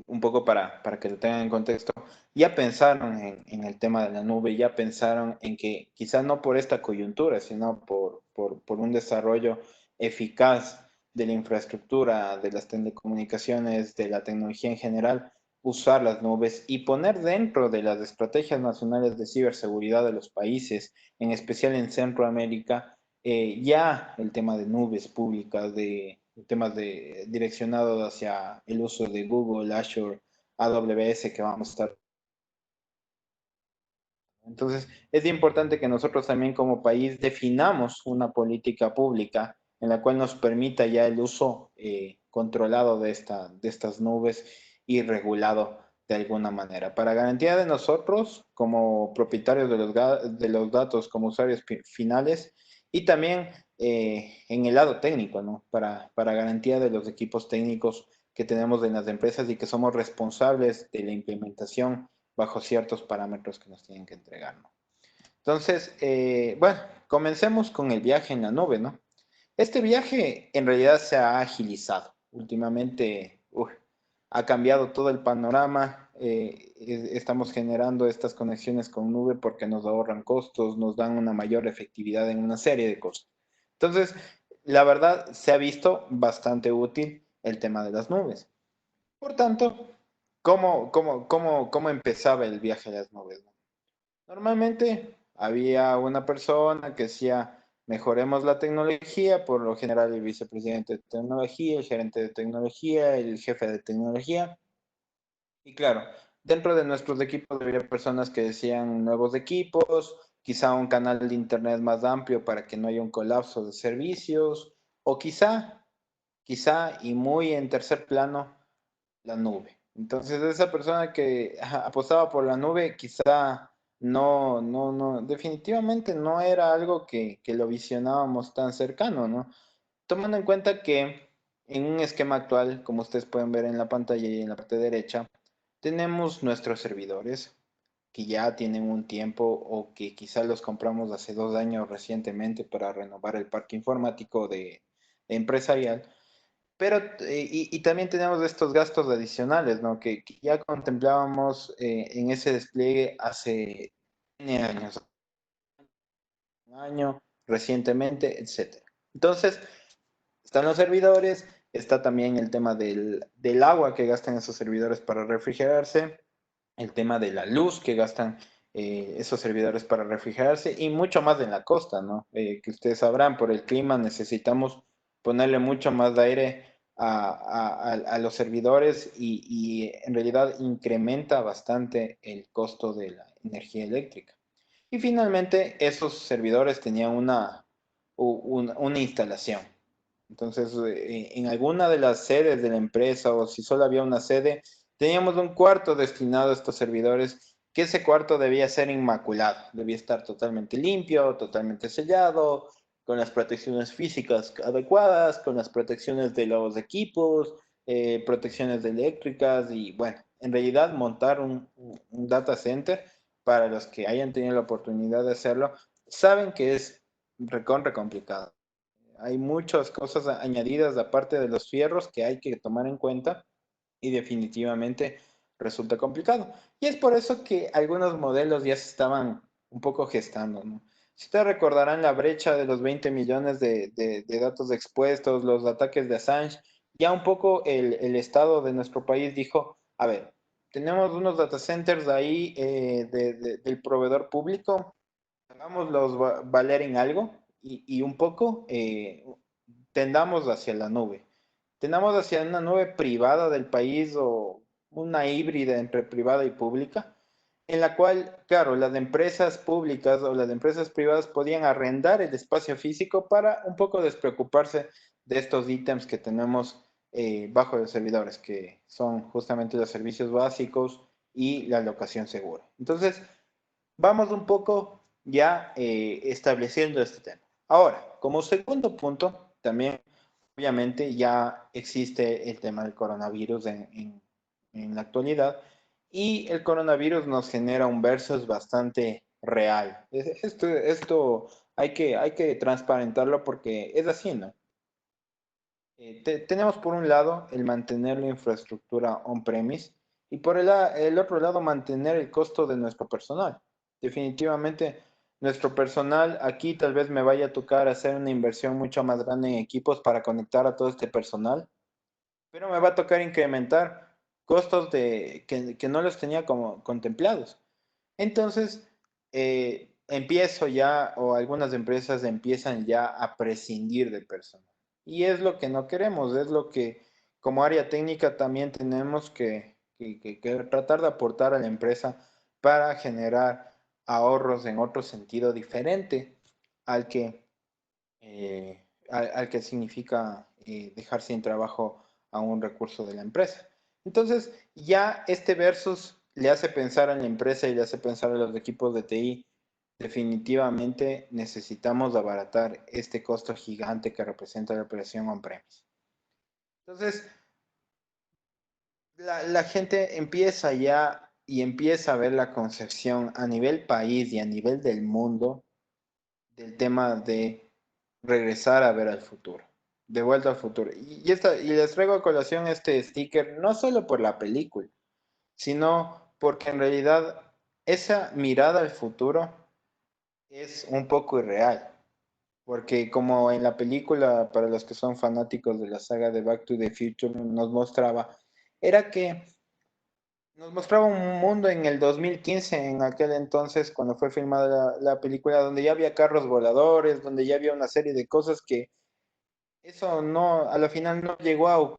un poco para que lo tengan en contexto, ya pensaron en el tema de la nube, ya pensaron en que quizás no por esta coyuntura, sino por un desarrollo eficaz de la infraestructura, de las telecomunicaciones, de la tecnología en general, usar las nubes y poner dentro de las estrategias nacionales de ciberseguridad de los países, en especial en Centroamérica, ya el tema de nubes públicas, temas direccionados hacia el uso de Google, Azure, AWS que vamos a estar. Entonces, es importante que nosotros también como país definamos una política pública en la cual nos permita ya el uso controlado de estas nubes y regulado de alguna manera. Para garantía de nosotros como propietarios de los datos, como usuarios finales, y también en el lado técnico, ¿no? Para garantía de los equipos técnicos que tenemos en las empresas y que somos responsables de la implementación bajo ciertos parámetros que nos tienen que entregar, ¿no? Entonces, bueno, comencemos con el viaje en la nube, ¿no? Este viaje en realidad se ha agilizado. Últimamente ha cambiado todo el panorama. Estamos generando estas conexiones con nube porque nos ahorran costos, nos dan una mayor efectividad en una serie de cosas. Entonces, la verdad, se ha visto bastante útil el tema de las nubes. Por tanto, ¿cómo empezaba el viaje a las nubes? Normalmente había una persona que decía, mejoremos la tecnología, por lo general el vicepresidente de tecnología, el gerente de tecnología, el jefe de tecnología. Y claro, dentro de nuestros equipos había personas que decían nuevos equipos, quizá un canal de internet más amplio para que no haya un colapso de servicios, o quizá y muy en tercer plano, la nube. Entonces, esa persona que apostaba por la nube, quizá no, definitivamente no era algo que lo visionábamos tan cercano, ¿no? Tomando en cuenta que en un esquema actual, como ustedes pueden ver en la pantalla y en la parte derecha, tenemos nuestros servidores que ya tienen un tiempo o que quizá los compramos hace 2 años recientemente para renovar el parque informático de empresarial. Pero, y también tenemos estos gastos adicionales, ¿no? Que ya contemplábamos en ese despliegue hace N años, un año, recientemente, etcétera. Entonces, están los servidores, está también el tema del agua que gastan esos servidores para refrigerarse, el tema de la luz que gastan esos servidores para refrigerarse y mucho más en la costa, ¿no? Que ustedes sabrán, por el clima necesitamos ponerle mucho más aire a los servidores y en realidad incrementa bastante el costo de la energía eléctrica. Y finalmente, esos servidores tenían una instalación. Entonces, en alguna de las sedes de la empresa o si solo había una sede, teníamos un cuarto destinado a estos servidores, que ese cuarto debía ser inmaculado, debía estar totalmente limpio, totalmente sellado, con las protecciones físicas adecuadas, con las protecciones de los equipos, protecciones eléctricas y bueno, en realidad montar un data center para los que hayan tenido la oportunidad de hacerlo, saben que es recontra complicado. Hay muchas cosas añadidas aparte de los fierros que hay que tomar en cuenta y definitivamente resulta complicado. Y es por eso que algunos modelos ya se estaban un poco gestando, ¿no? Si ustedes recordarán la brecha de los 20 millones de datos expuestos, los ataques de Assange, ya un poco el Estado de nuestro país dijo, a ver, tenemos unos data centers ahí del proveedor público, hagámoslos valer en algo y un poco tendamos hacia la nube. Tendamos hacia una nube privada del país o una híbrida entre privada y pública, en la cual, claro, las empresas públicas o las empresas privadas podían arrendar el espacio físico para un poco despreocuparse de estos ítems que tenemos bajo los servidores, que son justamente los servicios básicos y la locación segura. Entonces, vamos un poco ya estableciendo este tema. Ahora, como segundo punto, también obviamente ya existe el tema del coronavirus en la actualidad y el coronavirus nos genera un versus bastante real. Esto hay que transparentarlo porque es así, ¿no? Tenemos por un lado el mantener la infraestructura on-premise y por el otro lado mantener el costo de nuestro personal. Definitivamente, nuestro personal aquí tal vez me vaya a tocar hacer una inversión mucho más grande en equipos para conectar a todo este personal, pero me va a tocar incrementar costos que no los tenía como contemplados. Entonces, empiezo ya, o algunas empresas empiezan ya a prescindir de personal. Y es lo que no queremos, es lo que como área técnica también tenemos que tratar de aportar a la empresa para generar ahorros en otro sentido diferente al que, al que significa dejar sin trabajo a un recurso de la empresa. Entonces, ya este versus le hace pensar a la empresa y le hace pensar a los equipos de TI, definitivamente necesitamos abaratar este costo gigante que representa la operación on-premise. Entonces, la gente empieza ya y empieza a ver la concepción a nivel país y a nivel del mundo del tema de regresar a ver al futuro, de vuelta al futuro. Y les traigo a colación este sticker, no solo por la película, sino porque en realidad esa mirada al futuro es un poco irreal. Porque como en la película, para los que son fanáticos de la saga de Back to the Future, nos mostraba, era que nos mostraba un mundo en el 2015, en aquel entonces, cuando fue filmada la película, donde ya había carros voladores, donde ya había una serie de cosas que eso no, a la final no llegó a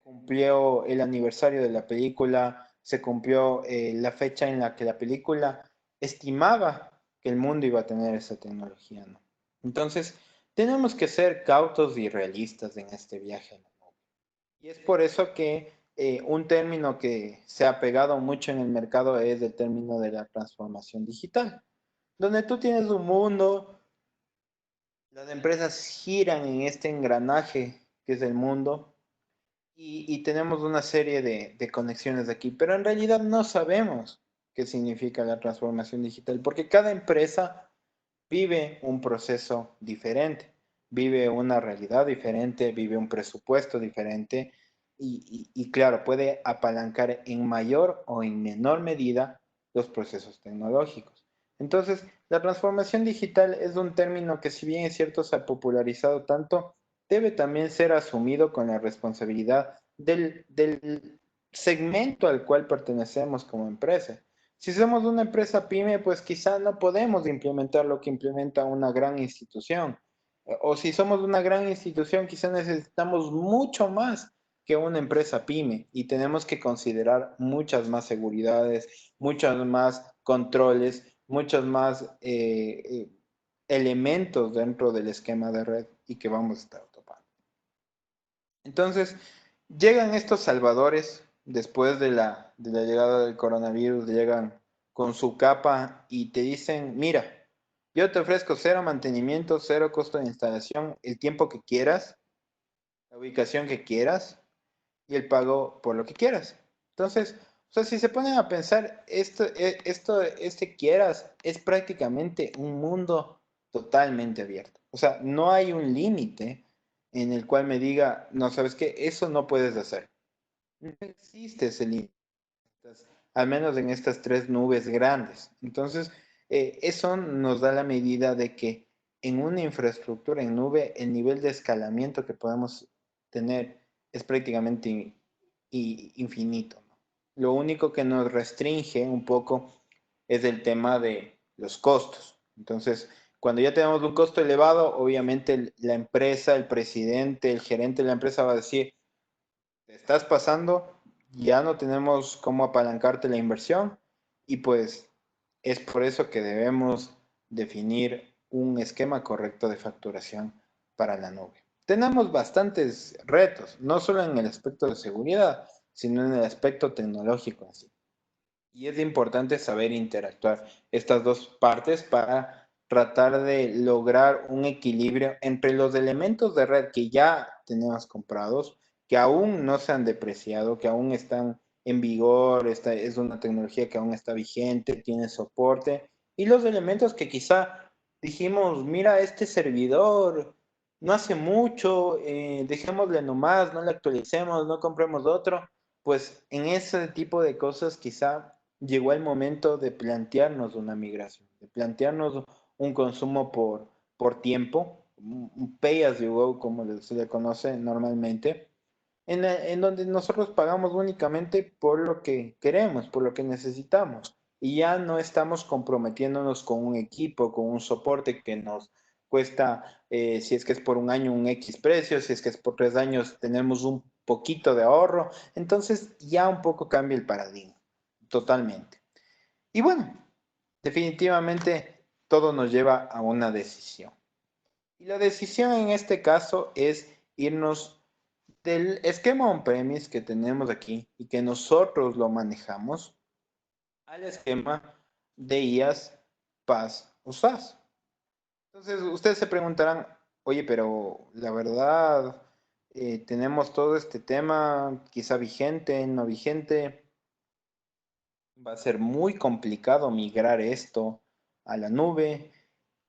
cumplió el aniversario de la película, se cumplió la fecha en la que la película estimaba que el mundo iba a tener esa tecnología, ¿no? Entonces, tenemos que ser cautos y realistas en este viaje a la nube. Y es por eso que un término que se ha pegado mucho en el mercado es el término de la transformación digital, donde tú tienes un mundo, las empresas giran en este engranaje que es el mundo, y tenemos una serie de conexiones de aquí, pero en realidad no sabemos qué significa la transformación digital, porque cada empresa vive un proceso diferente, vive una realidad diferente, vive un presupuesto diferente y claro, puede apalancar en mayor o en menor medida los procesos tecnológicos. Entonces, la transformación digital es un término que si bien es cierto se ha popularizado tanto, debe también ser asumido con la responsabilidad del segmento al cual pertenecemos como empresa. Si somos una empresa pyme, pues quizá no podemos implementar lo que implementa una gran institución. O si somos una gran institución, quizá necesitamos mucho más que una empresa pyme y tenemos que considerar muchas más seguridades, muchos más controles, muchos más elementos dentro del esquema de red y que vamos a estar topando. Entonces, llegan estos salvadores después de la llegada del coronavirus, llegan con su capa y te dicen, mira, yo te ofrezco cero mantenimiento, cero costo de instalación, el tiempo que quieras, la ubicación que quieras y el pago por lo que quieras. Entonces, o sea, si se ponen a pensar, este quieras es prácticamente un mundo totalmente abierto. O sea, no hay un límite en el cual me diga, no, ¿sabes qué? Eso no puedes hacer. No existe ese límite, al menos en estas tres nubes grandes. Entonces, eso nos da la medida de que en una infraestructura en nube, el nivel de escalamiento que podemos tener es prácticamente infinito, ¿no? Lo único que nos restringe un poco es el tema de los costos. Entonces, cuando ya tenemos un costo elevado, obviamente la empresa, el presidente, el gerente de la empresa va a decir, te estás pasando, ya no tenemos cómo apalancarte la inversión y pues es por eso que debemos definir un esquema correcto de facturación para la nube. Tenemos bastantes retos, no solo en el aspecto de seguridad, sino en el aspecto tecnológico en sí. Y es importante saber interactuar estas dos partes para tratar de lograr un equilibrio entre los elementos de red que ya tenemos comprados, que aún no se han depreciado, que aún están en vigor, esta es una tecnología que aún está vigente, tiene soporte, y los elementos que quizá dijimos, mira, este servidor no hace mucho, dejémosle nomás, no le actualicemos, no compremos otro, pues en ese tipo de cosas quizá llegó el momento de plantearnos una migración, de plantearnos un consumo por tiempo, un pay as you go, como se le conoce normalmente, en donde nosotros pagamos únicamente por lo que queremos, por lo que necesitamos, y ya no estamos comprometiéndonos con un equipo, con un soporte que nos cuesta, si es que es por un año, un X precio, si es que es por 3 años, tenemos un poquito de ahorro. Entonces ya un poco cambia el paradigma, totalmente. Y bueno, definitivamente todo nos lleva a una decisión. Y la decisión en este caso es irnos del esquema on-premise que tenemos aquí y que nosotros lo manejamos al esquema de IaaS, PaaS o SaaS. Entonces, ustedes se preguntarán, oye, pero la verdad, tenemos todo este tema, quizá vigente, no vigente. Va a ser muy complicado migrar esto a la nube.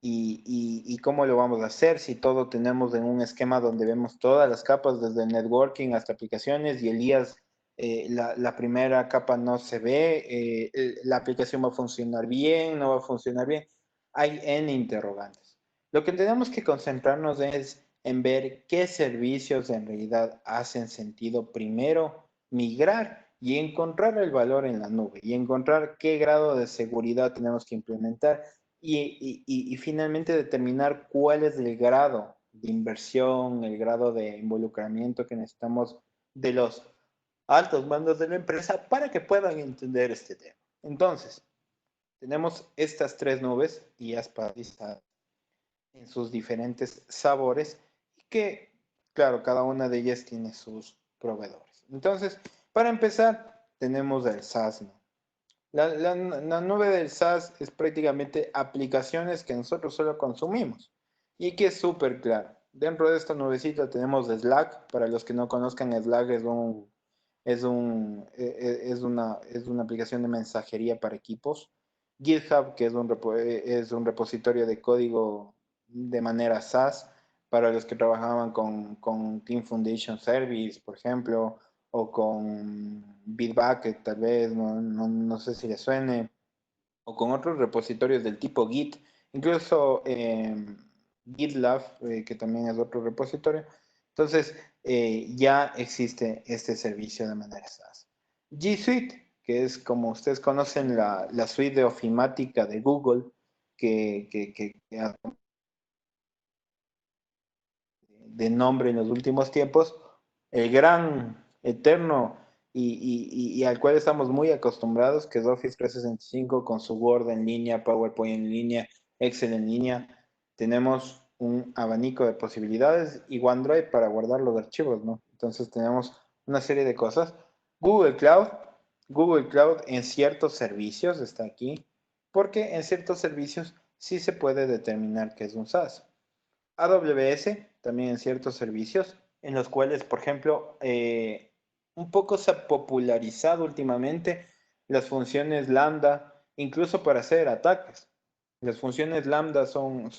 Y cómo lo vamos a hacer si todo tenemos en un esquema donde vemos todas las capas, desde el networking hasta aplicaciones, y el IaaS, la primera capa no se ve, la aplicación va a funcionar bien, no va a funcionar bien. Hay N interrogantes. Lo que tenemos que concentrarnos es en ver qué servicios en realidad hacen sentido primero migrar y encontrar el valor en la nube y encontrar qué grado de seguridad tenemos que implementar y finalmente determinar cuál es el grado de inversión, el grado de involucramiento que necesitamos de los altos mandos de la empresa para que puedan entender este tema. Entonces, tenemos estas tres nubes y aspas en sus diferentes sabores y que, claro, cada una de ellas tiene sus proveedores. Entonces, para empezar, tenemos el SaaS, ¿no? La nube del SaaS es prácticamente aplicaciones que nosotros solo consumimos. Y que es súper claro. Dentro de esta nubecita tenemos Slack. Para los que no conozcan, Slack es una aplicación de mensajería para equipos. GitHub, que es un repositorio de código de manera SaaS para los que trabajaban con Team Foundation Service, por ejemplo, o con Bitbucket, tal vez, no sé si le suene, o con otros repositorios del tipo Git, incluso GitLab, que también es otro repositorio. Entonces, ya existe este servicio de manera SaaS. G Suite, que es como ustedes conocen la suite de ofimática de Google, que de nombre en los últimos tiempos, el gran, eterno y al cual estamos muy acostumbrados, que es Office 365 con su Word en línea, PowerPoint en línea, Excel en línea. Tenemos un abanico de posibilidades y OneDrive para guardar los archivos, ¿no? Entonces tenemos una serie de cosas. Google Cloud, Google Cloud en ciertos servicios está aquí, porque en ciertos servicios sí se puede determinar que es un SaaS. AWS, también en ciertos servicios, en los cuales, por ejemplo, un poco se ha popularizado últimamente las funciones lambda, incluso para hacer ataques. Las funciones lambda son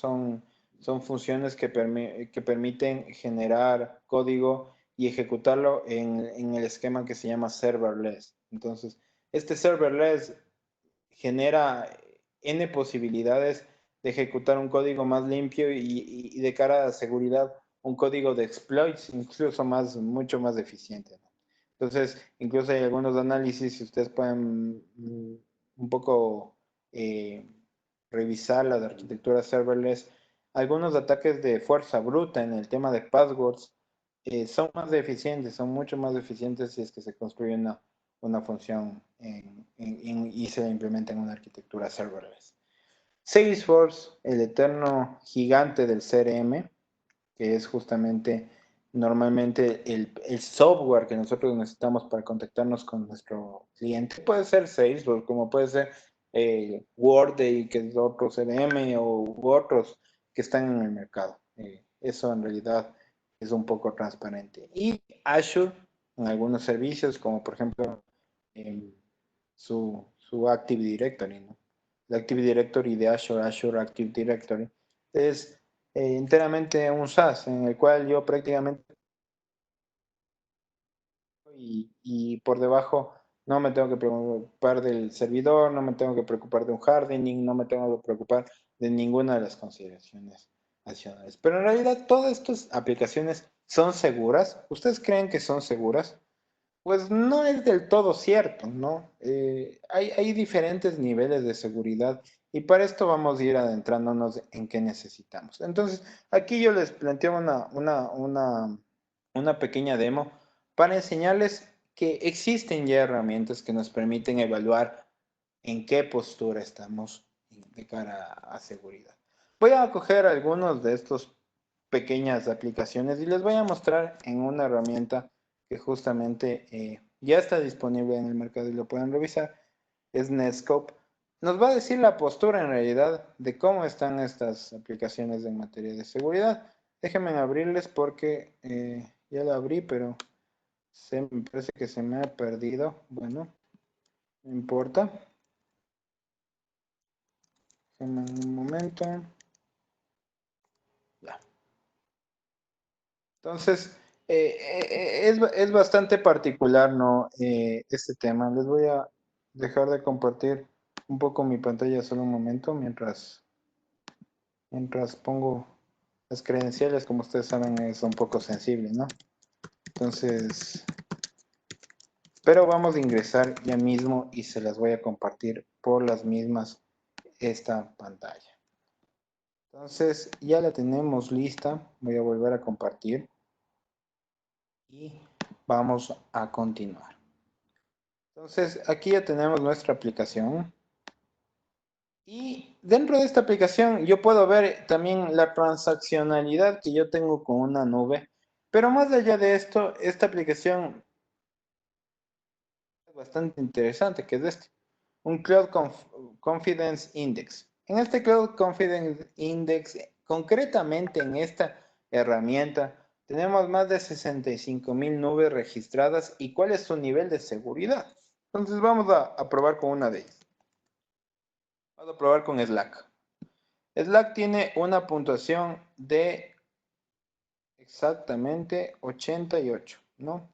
funciones que permiten generar código y ejecutarlo en el esquema que se llama serverless. Entonces, este serverless genera N posibilidades de ejecutar un código más limpio y de cara a seguridad, un código de exploits incluso mucho más eficiente, ¿no? Entonces, incluso hay algunos análisis, si ustedes pueden un poco revisar la de arquitectura serverless, algunos ataques de fuerza bruta en el tema de passwords son más eficientes, son mucho más eficientes si es que se construye una función y se implementa en una arquitectura serverless. Salesforce, el eterno gigante del CRM, que es justamente normalmente el software que nosotros necesitamos para contactarnos con nuestro cliente. Puede ser Salesforce, como puede ser Workday, que es otro CRM, u otros que están en el mercado. Eso en realidad es un poco transparente. Y Azure, en algunos servicios, como por ejemplo su Active Directory, ¿no? La Active Directory de Azure, Azure Active Directory, es enteramente un SaaS en el cual yo prácticamente y por debajo no me tengo que preocupar del servidor, no me tengo que preocupar de un hardening, no me tengo que preocupar de ninguna de las consideraciones adicionales. Pero en realidad todas estas aplicaciones son seguras. ¿Ustedes creen que son seguras? Pues no es del todo cierto, ¿no? Hay diferentes niveles de seguridad Y para esto vamos a ir adentrándonos en qué necesitamos. Entonces, aquí yo les planteo una pequeña demo para enseñarles que existen ya herramientas que nos permiten evaluar en qué postura estamos de cara a seguridad. Voy a coger algunos de estos pequeñas aplicaciones y les voy a mostrar en una herramienta que justamente ya está disponible en el mercado y lo pueden revisar. Es Netscope. Nos va a decir la postura en realidad de cómo están estas aplicaciones en materia de seguridad. Déjenme abrirles porque ya lo abrí, pero me parece que se me ha perdido. Bueno, no importa. Déjenme un momento. Ya. Entonces, es bastante particular, ¿no? Este tema. Les voy a dejar de compartir un poco mi pantalla solo un momento mientras pongo las credenciales. Como ustedes saben, es un poco sensible, ¿no? Entonces, pero vamos a ingresar ya mismo y se las voy a compartir por las mismas esta pantalla. Entonces, ya la tenemos lista. Voy a volver a compartir. Y vamos a continuar. Entonces, aquí ya tenemos nuestra aplicación. Y dentro de esta aplicación yo puedo ver también la transaccionalidad que yo tengo con una nube. Pero más allá de esto, esta aplicación es bastante interesante, que es este. Un Cloud Confidence Index. En este Cloud Confidence Index, concretamente en esta herramienta, tenemos más de 65,000 nubes registradas y cuál es su nivel de seguridad. Entonces vamos a probar con una de ellas. Vamos a probar con Slack. Slack tiene una puntuación de exactamente 88, ¿no?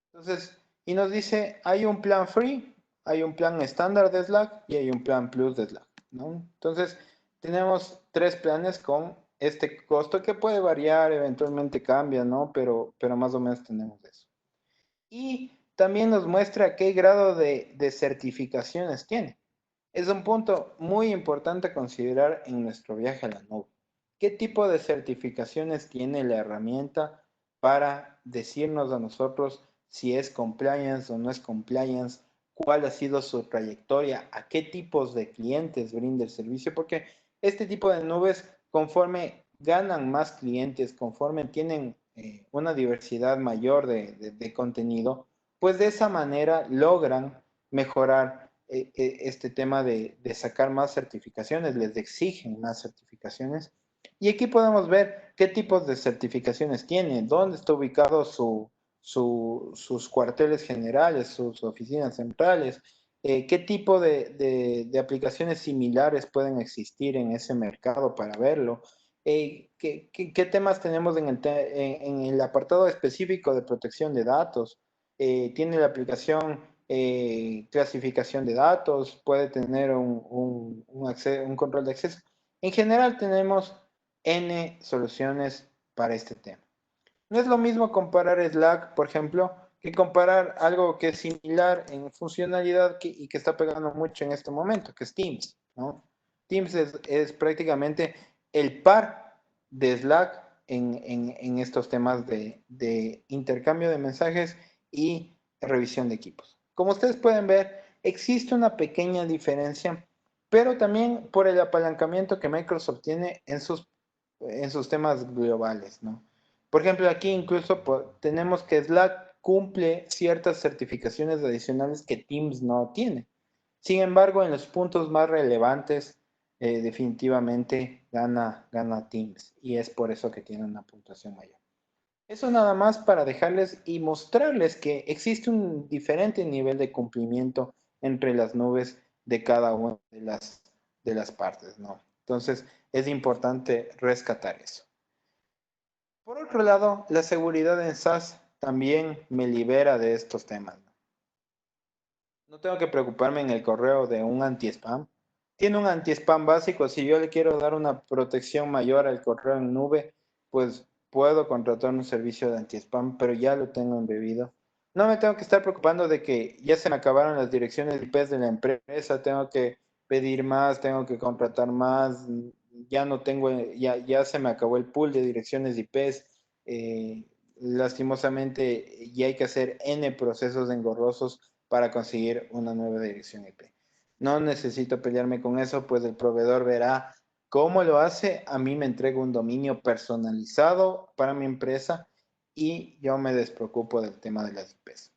Entonces, y nos dice, hay un plan free, hay un plan estándar de Slack y hay un plan plus de Slack, ¿no? Entonces, tenemos 3 planes con este costo que puede variar, eventualmente cambia, ¿no? Pero más o menos tenemos eso. Y también nos muestra qué grado de certificaciones tiene. Es un punto muy importante a considerar en nuestro viaje a la nube. ¿Qué tipo de certificaciones tiene la herramienta para decirnos a nosotros si es compliance o no es compliance? ¿Cuál ha sido su trayectoria? ¿A qué tipos de clientes brinda el servicio? Porque este tipo de nubes, conforme ganan más clientes, conforme tienen una diversidad mayor de contenido, pues de esa manera logran mejorar este tema de sacar más certificaciones, les exigen más certificaciones. Y aquí podemos ver qué tipos de certificaciones tiene, dónde está ubicado sus cuarteles generales, sus oficinas centrales, qué tipo de aplicaciones similares pueden existir en ese mercado para verlo. ¿Qué temas tenemos en el apartado específico de protección de datos? Tiene la aplicación clasificación de datos, puede tener un control de acceso. En general tenemos N soluciones para este tema. No es lo mismo comparar Slack, por ejemplo, que comparar algo que es similar en funcionalidad y que está pegando mucho en este momento, que es Teams, ¿no? Teams es prácticamente el par de Slack en estos temas de intercambio de mensajes y revisión de equipos. Como ustedes pueden ver, existe una pequeña diferencia, pero también por el apalancamiento que Microsoft tiene en sus temas globales, ¿no? Por ejemplo, aquí incluso tenemos que Slack cumple ciertas certificaciones adicionales que Teams no tiene. Sin embargo, en los puntos más relevantes, definitivamente gana Teams y es por eso que tiene una puntuación mayor. Eso nada más para dejarles y mostrarles que existe un diferente nivel de cumplimiento entre las nubes de cada una de las partes, ¿no? Entonces, es importante rescatar eso. Por otro lado, la seguridad en SaaS también me libera de estos temas. No tengo que preocuparme en el correo de un anti-spam. Tiene un anti-spam básico. Si yo le quiero dar una protección mayor al correo en nube, pues puedo contratar un servicio de anti-spam, pero ya lo tengo embebido. No me tengo que estar preocupando de que ya se me acabaron las direcciones IP de la empresa. Tengo que pedir más, tengo que contratar más, ya no tengo, ya se me acabó el pool de direcciones IPs, lastimosamente ya hay que hacer N procesos engorrosos para conseguir una nueva dirección IP. No necesito pelearme con eso, pues el proveedor verá cómo lo hace, a mí me entrega un dominio personalizado para mi empresa y yo me despreocupo del tema de las IPs.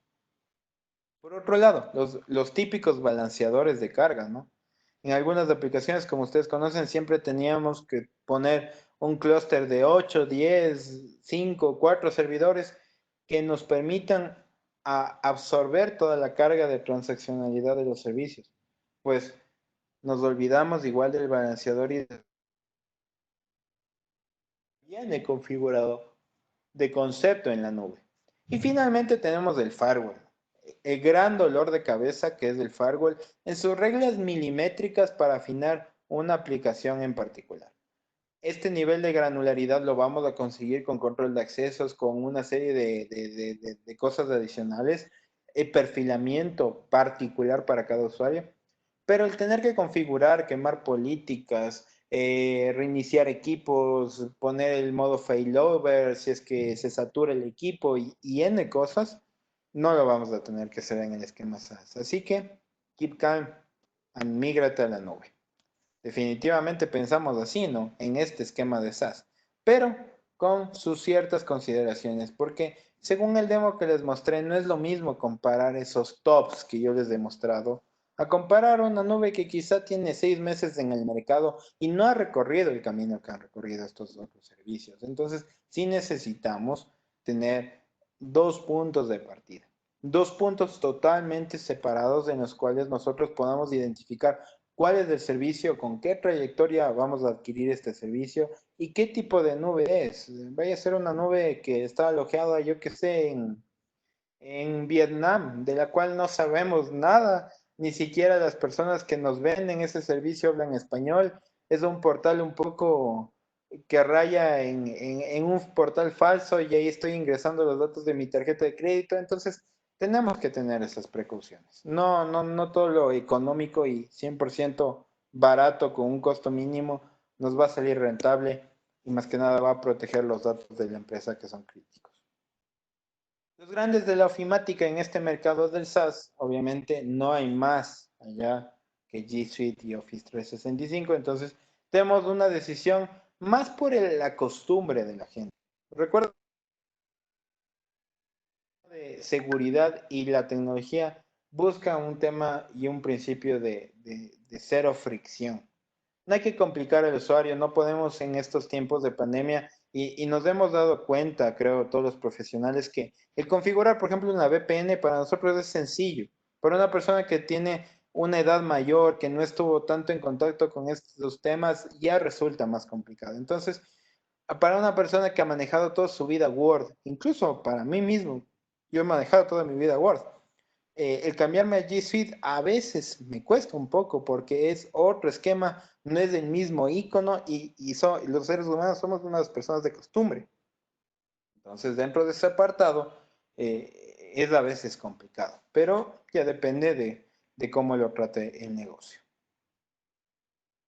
Por otro lado, los típicos balanceadores de carga, ¿no? En algunas aplicaciones, como ustedes conocen, siempre teníamos que poner un clúster de 8, 10, 5, 4 servidores que nos permitan absorber toda la carga de transaccionalidad de los servicios. Pues nos olvidamos igual del balanceador y viene configurado de concepto en la nube. Y finalmente tenemos el firewall, el gran dolor de cabeza que es el firewall en sus reglas milimétricas para afinar una aplicación en particular. Este nivel de granularidad lo vamos a conseguir con control de accesos, con una serie de cosas adicionales, el perfilamiento particular para cada usuario, pero el tener que configurar, quemar políticas, reiniciar equipos, poner el modo failover si es que se satura el equipo y N cosas, no lo vamos a tener que hacer en el esquema SaaS. Así que, keep calm and migrate a la nube. Definitivamente pensamos así, ¿no? En este esquema de SaaS, pero con sus ciertas consideraciones, porque según el demo que les mostré, no es lo mismo comparar esos tops que yo les he mostrado a comparar una nube que quizá tiene 6 meses en el mercado y no ha recorrido el camino que han recorrido estos otros servicios. Entonces, sí necesitamos tener dos puntos de partida, dos puntos totalmente separados en los cuales nosotros podamos identificar cuál es el servicio, con qué trayectoria vamos a adquirir este servicio y qué tipo de nube es. Vaya a ser una nube que está alojada, yo que sé, en Vietnam, de la cual no sabemos nada, ni siquiera las personas que nos venden ese servicio hablan español. Es un portal un poco que raya en un portal falso y ahí estoy ingresando los datos de mi tarjeta de crédito. Entonces, tenemos que tener esas precauciones. No todo lo económico y 100% barato con un costo mínimo nos va a salir rentable y más que nada va a proteger los datos de la empresa que son críticos. Los grandes de la ofimática en este mercado del SaaS, obviamente no hay más allá que G Suite y Office 365, entonces tenemos una decisión más por la costumbre de la gente. Recuerda de seguridad y la tecnología busca un tema y un principio de cero fricción. No hay que complicar al usuario, no podemos en estos tiempos de pandemia y nos hemos dado cuenta, creo, todos los profesionales, que el configurar, por ejemplo, una VPN para nosotros es sencillo. Para una persona que tiene una edad mayor, que no estuvo tanto en contacto con estos temas, ya resulta más complicado. Entonces, para una persona que ha manejado toda su vida Word, incluso para mí mismo, yo he manejado toda mi vida Word. El cambiarme a G Suite a veces me cuesta un poco porque es otro esquema, no es el mismo icono y los seres humanos somos unas personas de costumbre. Entonces, dentro de ese apartado es a veces complicado, pero ya depende de cómo lo trate el negocio.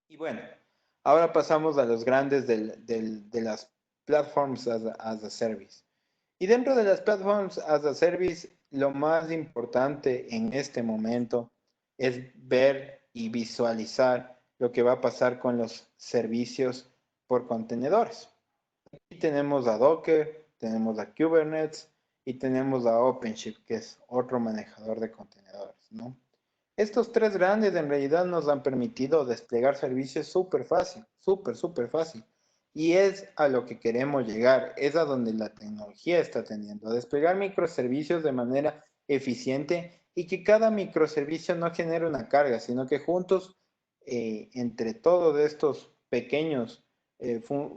Y bueno, ahora pasamos a los grandes de las platforms as a service. Y dentro de las platforms as a service, lo más importante en este momento es ver y visualizar lo que va a pasar con los servicios por contenedores. Aquí tenemos a Docker, tenemos a Kubernetes y tenemos a OpenShift, que es otro manejador de contenedores, ¿no? Estos tres grandes en realidad nos han permitido desplegar servicios súper fácil, súper fácil. Y es a lo que queremos llegar, es a donde la tecnología está teniendo, a desplegar microservicios de manera eficiente y que cada microservicio no genere una carga, sino que juntos, entre todos estos pequeños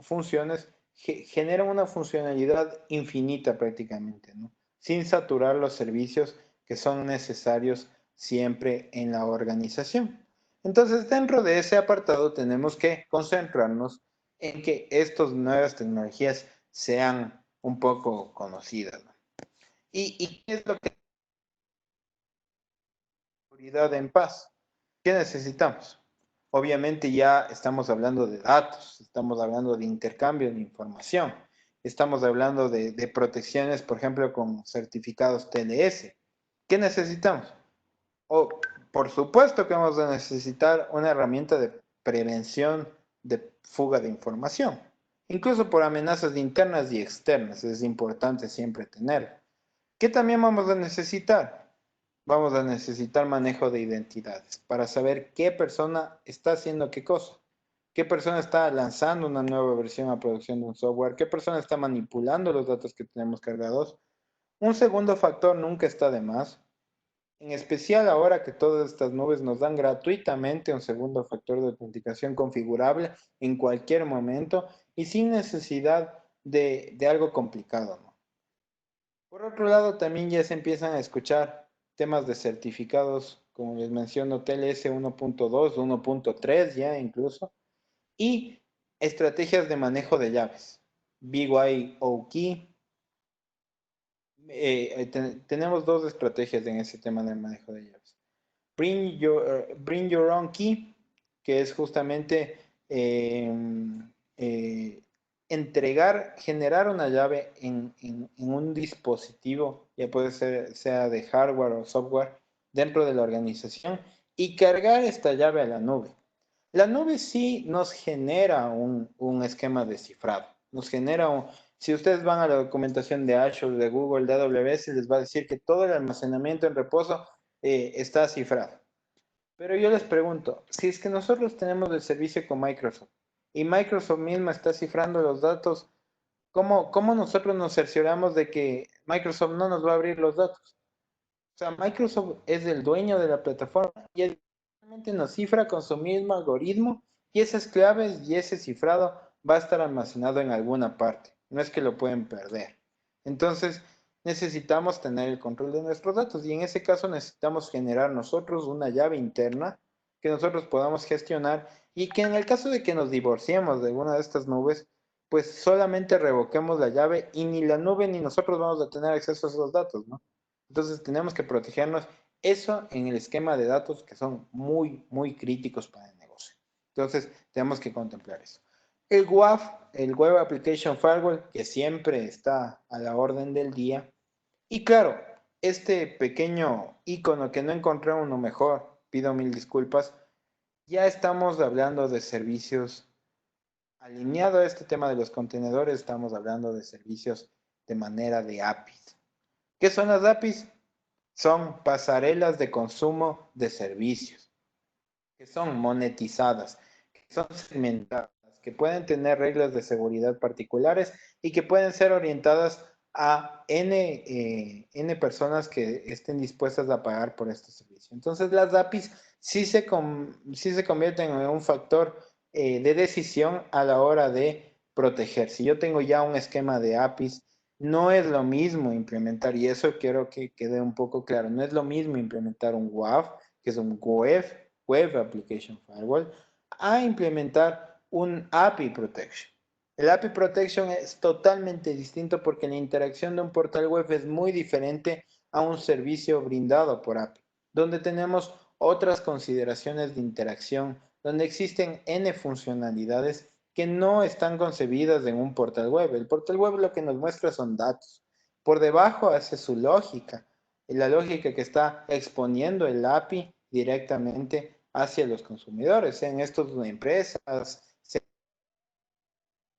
funciones, generan una funcionalidad infinita prácticamente, ¿no? Sin saturar los servicios que son necesarios siempre en la organización. Entonces, dentro de ese apartado tenemos que concentrarnos en que estas nuevas tecnologías sean un poco conocidas, ¿no? ¿Y qué es lo que es seguridad en paz? ¿Qué necesitamos? obviamente ya estamos hablando de datos, estamos hablando de intercambio de información, estamos hablando de protecciones, por ejemplo, con certificados TLS. ¿Qué necesitamos? Por supuesto que vamos a necesitar una herramienta de prevención de fuga de información, incluso por amenazas internas y externas, es importante siempre tener. ¿Qué también vamos a necesitar? Vamos a necesitar manejo de identidades para saber qué persona está haciendo qué cosa, qué persona está lanzando una nueva versión a producción de un software, qué persona está manipulando los datos que tenemos cargados. Un segundo factor nunca está de más, en especial ahora que todas estas nubes nos dan gratuitamente un segundo factor de autenticación configurable en cualquier momento y sin necesidad de algo complicado, ¿no? Por otro lado, también ya se empiezan a escuchar temas de certificados, como les menciono, TLS 1.2, 1.3 ya incluso, y estrategias de manejo de llaves, BYOKey. Tenemos dos estrategias en ese tema del manejo de llaves. Bring your own key, que es justamente generar una llave en un dispositivo, ya puede ser sea de hardware o software, dentro de la organización y cargar esta llave a la nube. La nube sí nos genera un esquema de cifrado, nos genera si ustedes van a la documentación de Azure, de Google, de AWS, les va a decir que todo el almacenamiento en reposo está cifrado. Pero yo les pregunto, si es que nosotros tenemos el servicio con Microsoft y Microsoft misma está cifrando los datos, ¿cómo nosotros nos cercioramos de que Microsoft no nos va a abrir los datos? O sea, Microsoft es el dueño de la plataforma y él realmente nos cifra con su mismo algoritmo y esas claves y ese cifrado va a estar almacenado en alguna parte. No es que lo pueden perder. Entonces, necesitamos tener el control de nuestros datos y en ese caso necesitamos generar nosotros una llave interna que nosotros podamos gestionar y que en el caso de que nos divorciemos de alguna de estas nubes, pues solamente revoquemos la llave y ni la nube ni nosotros vamos a tener acceso a esos datos, ¿no? Entonces tenemos que protegernos eso en el esquema de datos que son muy, muy críticos para el negocio. Entonces tenemos que contemplar eso. El WAF, el Web Application Firewall, que siempre está a la orden del día. Y claro, este pequeño icono que no encontré uno mejor, pido mil disculpas, ya estamos hablando de servicios alineado a este tema de los contenedores, estamos hablando de servicios de manera de APIs. ¿Qué son las APIs? Son pasarelas de consumo de servicios, que son monetizadas, que son segmentadas, que pueden tener reglas de seguridad particulares y que pueden ser orientadas a N personas que estén dispuestas a pagar por este servicio. Entonces las APIs sí se convierten en un factor de decisión a la hora de proteger. Si yo tengo ya un esquema de APIs, no es lo mismo implementar, y eso quiero que quede un poco claro, no es lo mismo implementar un WAF, que es un Web Application Firewall, a implementar un API Protection. El API Protection es totalmente distinto porque la interacción de un portal web es muy diferente a un servicio brindado por API, donde tenemos otras consideraciones de interacción, donde existen N funcionalidades que no están concebidas en un portal web. El portal web lo que nos muestra son datos. Por debajo hace su lógica, la lógica que está exponiendo el API directamente hacia los consumidores, sean estos empresas, sean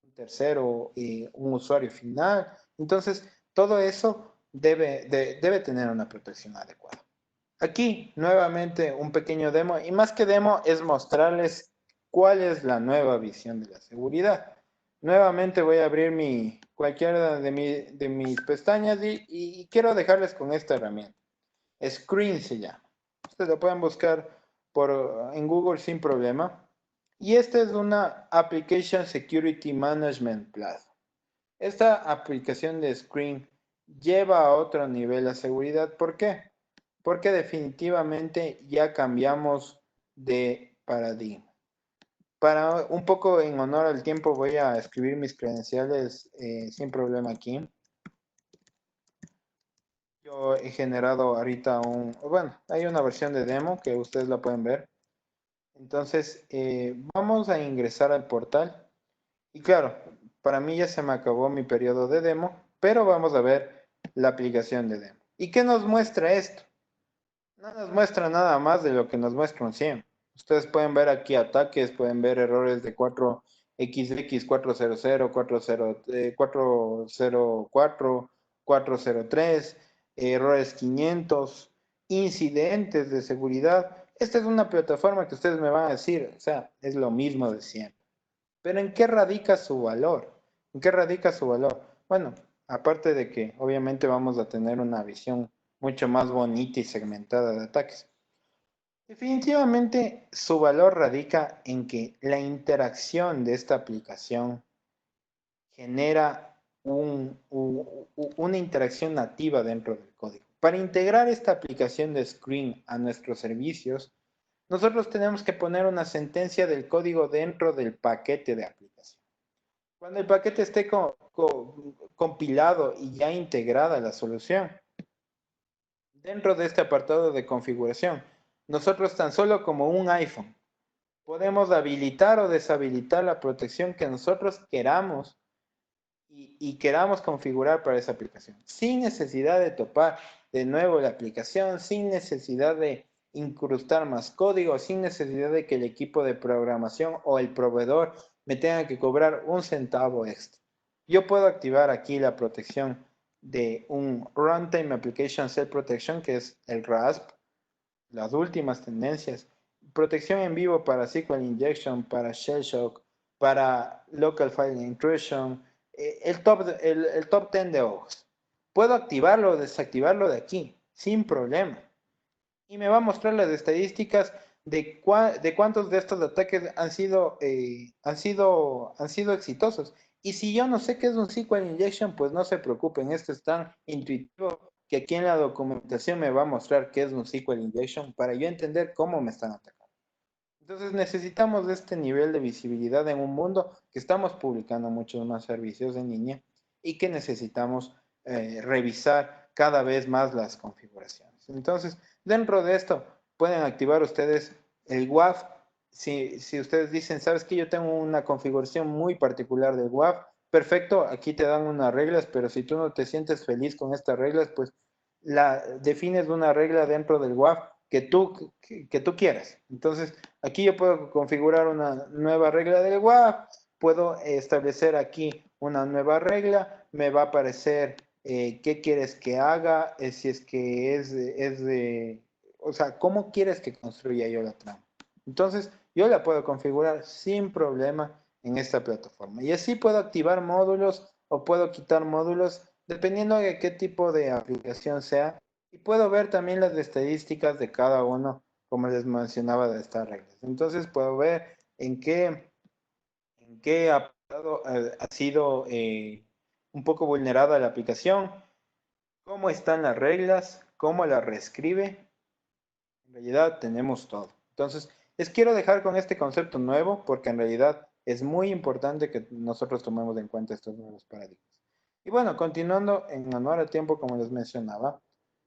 un tercero y un usuario final. Entonces, todo eso debe tener una protección adecuada. Aquí, nuevamente, un pequeño demo, y más que demo, es mostrarles cuál es la nueva visión de la seguridad. Nuevamente voy a abrir cualquiera de mis pestañas y quiero dejarles con esta herramienta. Screen se llama. Ustedes lo pueden buscar en Google sin problema. Y esta es una Application Security Management Plus. Esta aplicación de Screen lleva a otro nivel la seguridad. ¿Por qué? Porque definitivamente ya cambiamos de paradigma. Para un poco en honor al tiempo voy a escribir mis credenciales sin problema aquí. Yo he generado ahorita bueno, hay una versión de demo que ustedes la pueden ver. Entonces, vamos a ingresar al portal. Y claro, para mí ya se me acabó mi periodo de demo, pero vamos a ver la aplicación de demo. ¿Y qué nos muestra esto? No nos muestra nada más de lo que nos muestra un SIEM. Ustedes pueden ver aquí ataques, pueden ver errores de 4XX, 400, 404, 403, errores 500, incidentes de seguridad. Esta es una plataforma que ustedes me van a decir, o sea, es lo mismo de siempre. Pero ¿en qué radica su valor? ¿En qué radica su valor? Bueno, aparte de que obviamente vamos a tener una visión mucho más bonita y segmentada de ataques. Definitivamente su valor radica en que la interacción de esta aplicación genera una interacción nativa dentro del código. Para integrar esta aplicación de Screen a nuestros servicios, nosotros tenemos que poner una sentencia del código dentro del paquete de aplicación. Cuando el paquete esté compilado y ya integrada la solución, dentro de este apartado de configuración, nosotros tan solo como un iPhone podemos habilitar o deshabilitar la protección que nosotros queramos y queramos configurar para esa aplicación, sin necesidad de topar de nuevo la aplicación, sin necesidad de incrustar más código, sin necesidad de que el equipo de programación o el proveedor me tenga que cobrar un centavo extra. Yo puedo activar aquí la protección de un Runtime Application Cell Protection, que es el RASP, las últimas tendencias. Protección en vivo para SQL Injection, para Shell Shock, para Local File Intrusion, el top 10 de ojos. Puedo activarlo o desactivarlo de aquí, sin problema. Y me va a mostrar las estadísticas de cuántos de estos ataques han sido exitosos. Y si yo no sé qué es un SQL Injection, pues no se preocupen, esto es tan intuitivo que aquí en la documentación me va a mostrar qué es un SQL Injection para yo entender cómo me están atacando. Entonces necesitamos de este nivel de visibilidad en un mundo que estamos publicando muchos más servicios en línea y que necesitamos revisar cada vez más las configuraciones. Entonces, dentro de esto, pueden activar ustedes el WAF. Si ustedes dicen, sabes que yo tengo una configuración muy particular del WAF, perfecto, aquí te dan unas reglas, pero si tú no te sientes feliz con estas reglas, pues defines una regla dentro del WAF que tú quieras. Entonces, aquí yo puedo configurar una nueva regla del WAF, puedo establecer aquí una nueva regla, me va a aparecer qué quieres que haga, si es que o sea, cómo quieres que construya yo la trama. Entonces, yo la puedo configurar sin problema en esta plataforma. Y así puedo activar módulos o puedo quitar módulos dependiendo de qué tipo de aplicación sea. Y puedo ver también las estadísticas de cada uno, como les mencionaba, de estas reglas. Entonces, puedo ver en qué apartado ha sido un poco vulnerada la aplicación, cómo están las reglas, cómo las reescribe. En realidad tenemos todo. Entonces, les quiero dejar con este concepto nuevo porque en realidad es muy importante que nosotros tomemos en cuenta estos nuevos paradigmas. Y bueno, continuando en honor a tiempo, como les mencionaba,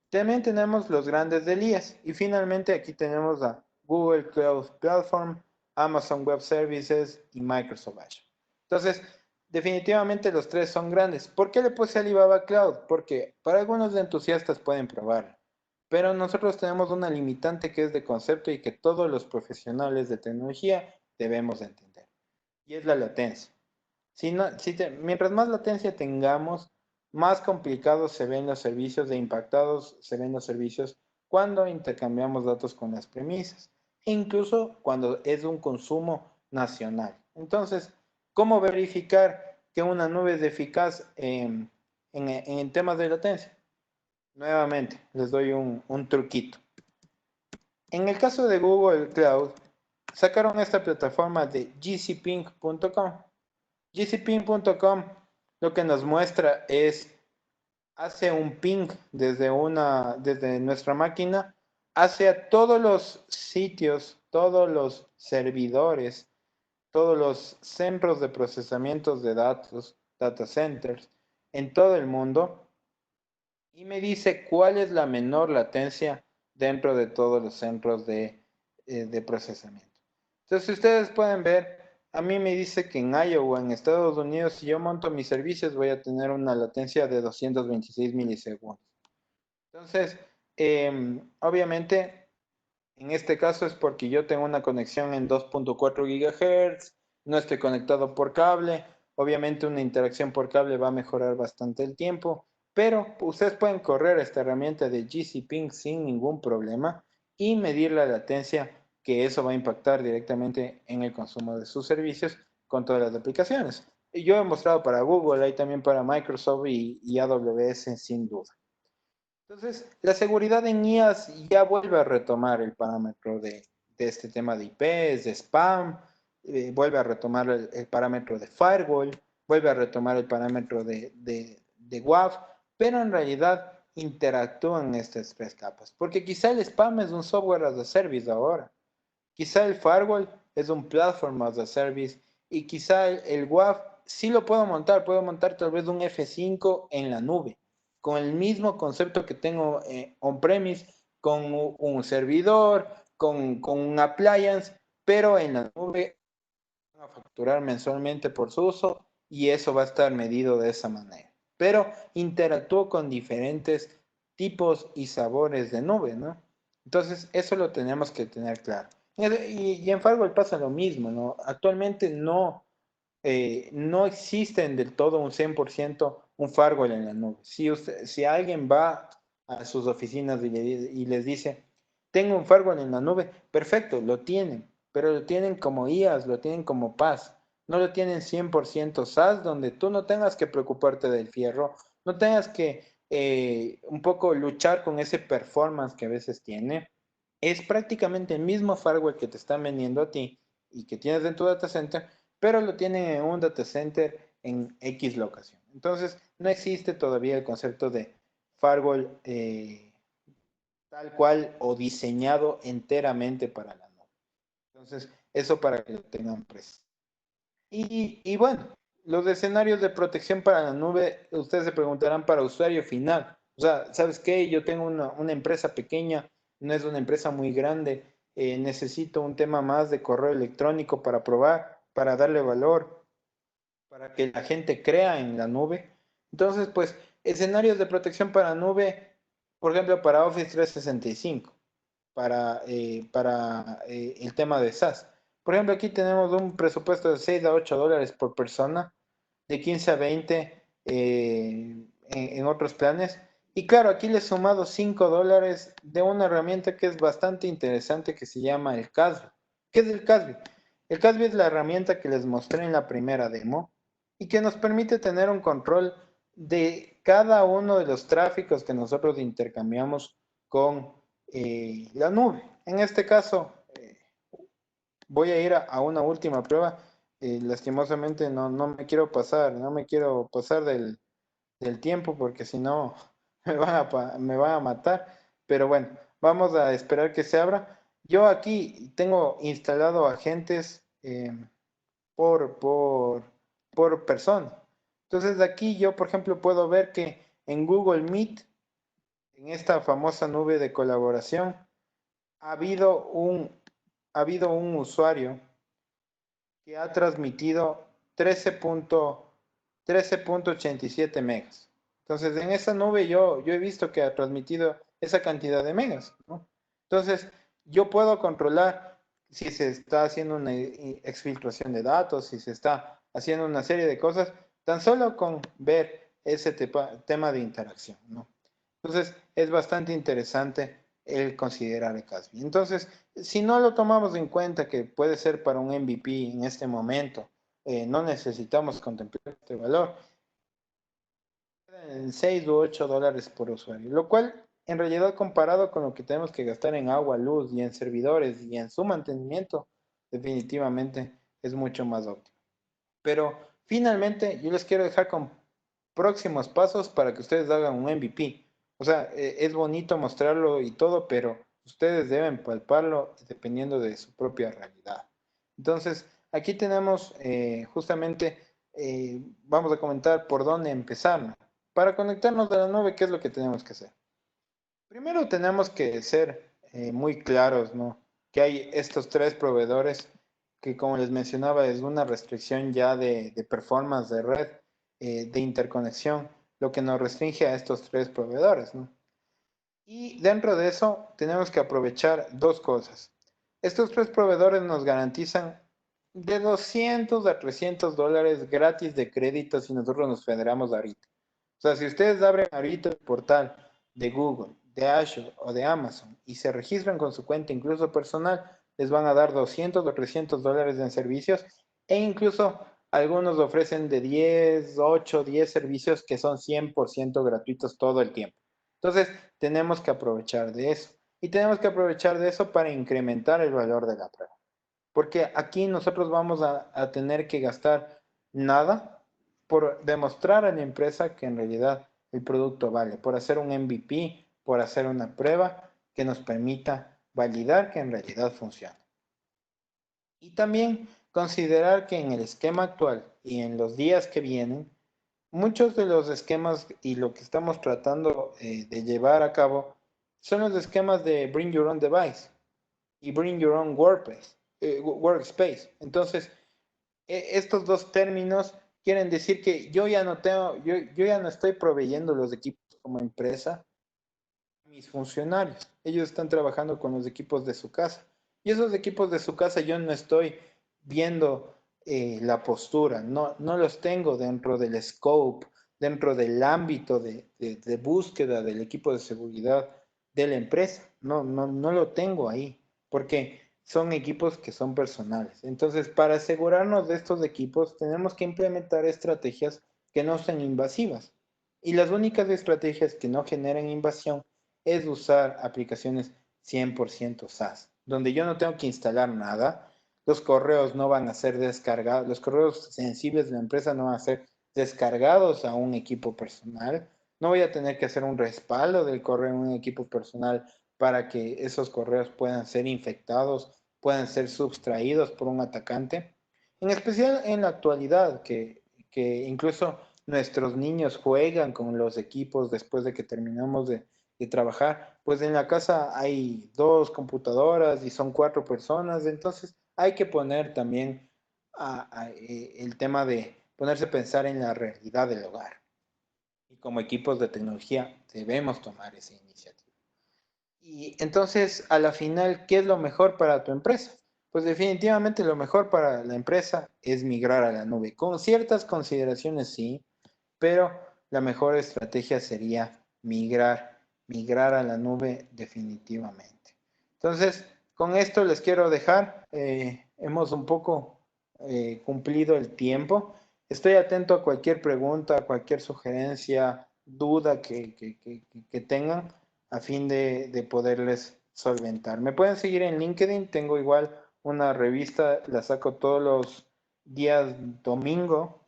también tenemos los grandes del IaaS. Y finalmente aquí tenemos a Google Cloud Platform, Amazon Web Services y Microsoft Azure. Entonces, definitivamente los tres son grandes. ¿Por qué le puse Alibaba Cloud? Porque para algunos entusiastas pueden probarlo. Pero nosotros tenemos una limitante que es de concepto y que todos los profesionales de tecnología debemos entender. Y es la latencia. Mientras más latencia tengamos, más complicados se ven los servicios de impactados, se ven los servicios cuando intercambiamos datos con las premisas, e incluso cuando es un consumo nacional. Entonces, ¿cómo verificar que una nube es eficaz en temas de latencia? Nuevamente, les doy un truquito. En el caso de Google Cloud, sacaron esta plataforma de gcping.com. gcping.com lo que nos muestra es, hace un ping desde nuestra máquina hacia todos los sitios, todos los servidores, todos los centros de procesamiento de datos, data centers, en todo el mundo, y me dice cuál es la menor latencia dentro de todos los centros de procesamiento. Entonces, si ustedes pueden ver, a mí me dice que en Iowa, en Estados Unidos, si yo monto mis servicios, voy a tener una latencia de 226 milisegundos. Entonces, obviamente, en este caso es porque yo tengo una conexión en 2.4 GHz, no estoy conectado por cable. Obviamente una interacción por cable va a mejorar bastante el tiempo, pero ustedes pueden correr esta herramienta de GCPing sin ningún problema y medir la latencia, que eso va a impactar directamente en el consumo de sus servicios con todas las aplicaciones. Y yo he mostrado para Google, hay también para Microsoft y AWS sin duda. Entonces, la seguridad en IaaS ya vuelve a retomar el parámetro de este tema de IPs, de spam, vuelve a retomar el parámetro de firewall, vuelve a retomar el parámetro de WAF, pero en realidad interactúan estas tres capas, porque quizá el spam es un software as a service ahora, quizá el firewall es un platform as a service y quizá el WAF sí lo puedo montar tal vez un F5 en la nube, con el mismo concepto que tengo on-premise, con un servidor, con un appliance, pero en la nube van a facturar mensualmente por su uso y eso va a estar medido de esa manera. Pero interactúo con diferentes tipos y sabores de nube, ¿no? Entonces, eso lo tenemos que tener claro. Y en Firewall pasa lo mismo, ¿no? Actualmente no existen del todo un 100% un firewall en la nube. Si alguien va a sus oficinas y les dice, tengo un firewall en la nube, perfecto, lo tienen, pero lo tienen como IaaS, lo tienen como PaaS, no lo tienen 100% SaaS, donde tú no tengas que preocuparte del fierro, no tengas que un poco luchar con ese performance que a veces tiene. Es prácticamente el mismo firewall que te están vendiendo a ti y que tienes en tu data center, pero lo tienen en un data center en X locación. Entonces, no existe todavía el concepto de firewall tal cual o diseñado enteramente para la nube. Entonces, eso para que lo tengan presente. Y bueno, los escenarios de protección para la nube, ustedes se preguntarán para usuario final. O sea, ¿sabes qué? Yo tengo una empresa pequeña, no es una empresa muy grande, necesito un tema más de correo electrónico para probar, para darle valor, para que la gente crea en la nube. Entonces, pues, escenarios de protección para nube, por ejemplo, para Office 365, para el tema de SaaS. Por ejemplo, aquí tenemos un presupuesto de 6 a 8 dólares por persona, de 15 a 20 en otros planes. Y claro, aquí le he sumado 5 dólares de una herramienta que es bastante interesante que se llama el Casby. ¿Qué es el Casby? El Casby es la herramienta que les mostré en la primera demo y que nos permite tener un control de cada uno de los tráficos que nosotros intercambiamos con la nube. En este caso, voy a ir a una última prueba. Lastimosamente no me quiero pasar, no me quiero pasar del tiempo porque si no me van a matar. Pero bueno, vamos a esperar que se abra. Yo aquí tengo instalado agentes por, por, por persona. Entonces aquí yo, por ejemplo, puedo ver que en Google Meet, en esta famosa nube de colaboración, ha habido un usuario que ha transmitido 13.87 megas. Entonces, en esa nube yo he visto que ha transmitido esa cantidad de megas, ¿no? Entonces, yo puedo controlar si se está haciendo una exfiltración de datos, si se está haciendo una serie de cosas, tan solo con ver ese tema de interacción, ¿no? Entonces, es bastante interesante el considerar el Casby. Entonces, si no lo tomamos en cuenta que puede ser para un MVP en este momento, no necesitamos contemplar este valor, en 6 u 8 dólares por usuario, lo cual en realidad comparado con lo que tenemos que gastar en agua, luz y en servidores y en su mantenimiento, definitivamente es mucho más óptimo. Pero finalmente yo les quiero dejar con próximos pasos para que ustedes hagan un MVP. O sea, es bonito mostrarlo y todo, pero ustedes deben palparlo dependiendo de su propia realidad. Entonces, aquí tenemos justamente, vamos a comentar por dónde empezar. Para conectarnos a la nube, ¿qué es lo que tenemos que hacer? Primero tenemos que ser muy claros, ¿no? Que hay estos tres proveedores que como les mencionaba, es una restricción ya de performance de red, de interconexión, lo que nos restringe a estos tres proveedores, ¿no? Y dentro de eso tenemos que aprovechar dos cosas. Estos tres proveedores nos garantizan de 200 a 300 dólares gratis de crédito si nosotros nos federamos ahorita. O sea, si ustedes abren ahorita el portal de Google, de Azure o de Amazon y se registran con su cuenta incluso personal, les van a dar 200 o 300 dólares en servicios e incluso algunos ofrecen de 10, 8, 10 servicios que son 100% gratuitos todo el tiempo. Entonces, tenemos que aprovechar de eso. Y tenemos que aprovechar de eso para incrementar el valor de la prueba. Porque aquí nosotros vamos a tener que gastar nada por demostrar a la empresa que en realidad el producto vale, por hacer un MVP, por hacer una prueba que nos permita validar que en realidad funciona. Y también considerar que en el esquema actual y en los días que vienen, muchos de los esquemas y lo que estamos tratando de llevar a cabo son los esquemas de Bring Your Own Device y Bring Your Own Workspace. Entonces, estos dos términos quieren decir que yo ya no tengo, yo ya no estoy proveyendo los equipos como empresa a mis funcionarios. Ellos están trabajando con los equipos de su casa. Y esos equipos de su casa yo no estoy viendo la postura, no los tengo dentro del scope, dentro del ámbito de búsqueda del equipo de seguridad de la empresa. No lo tengo ahí, porque son equipos que son personales. Entonces, para asegurarnos de estos equipos, tenemos que implementar estrategias que no sean invasivas. Y las únicas estrategias que no generan invasión es usar aplicaciones 100% SaaS, donde yo no tengo que instalar nada, los correos no van a ser descargados, los correos sensibles de la empresa no van a ser descargados a un equipo personal, no voy a tener que hacer un respaldo del correo en un equipo personal para que esos correos puedan ser infectados, puedan ser sustraídos por un atacante, en especial en la actualidad, que incluso nuestros niños juegan con los equipos después de que terminamos de trabajar, pues en la casa hay 2 computadoras y son 4 personas, entonces hay que poner también el tema de ponerse a pensar en la realidad del hogar. Y como equipos de tecnología debemos tomar esa iniciativa. Y entonces, a la final, ¿qué es lo mejor para tu empresa? Pues definitivamente lo mejor para la empresa es migrar a la nube. Con ciertas consideraciones sí, pero la mejor estrategia sería migrar a la nube definitivamente. Entonces, con esto les quiero dejar. Hemos un poco cumplido el tiempo. Estoy atento a cualquier pregunta, cualquier sugerencia, duda que tengan a fin de poderles solventar. Me pueden seguir en LinkedIn. Tengo igual una revista, la saco todos los días domingo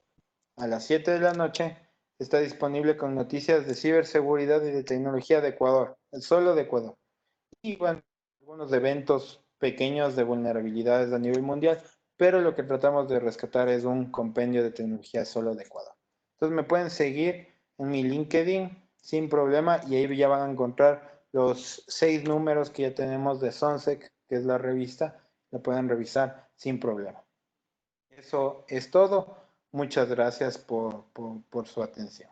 a las 7 de la noche. Está disponible con noticias de ciberseguridad y de tecnología de Ecuador, solo de Ecuador. Y bueno, algunos eventos pequeños de vulnerabilidades a nivel mundial, pero lo que tratamos de rescatar es un compendio de tecnología solo de Ecuador. Entonces me pueden seguir en mi LinkedIn sin problema y ahí ya van a encontrar los 6 números que ya tenemos de Sonsec, que es la revista, la pueden revisar sin problema. Eso es todo. Muchas gracias por su atención.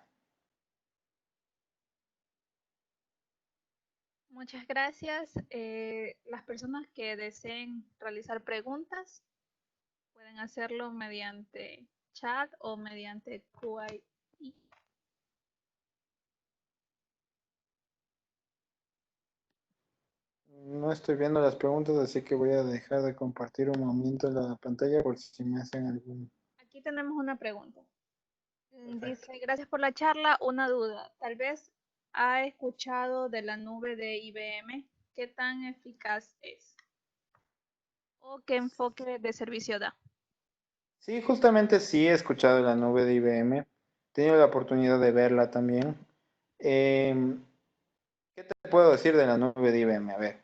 Muchas gracias. Las personas que deseen realizar preguntas pueden hacerlo mediante chat o mediante QI. No estoy viendo las preguntas, así que voy a dejar de compartir un momento la pantalla por si me hacen algún. Aquí tenemos una pregunta. Perfecto. Dice, gracias por la charla. Una duda. Tal vez ha escuchado de la nube de IBM. ¿Qué tan eficaz es? ¿O qué enfoque de servicio da? Sí, justamente sí he escuchado la nube de IBM. He tenido la oportunidad de verla también. ¿Qué te puedo decir de la nube de IBM? A ver,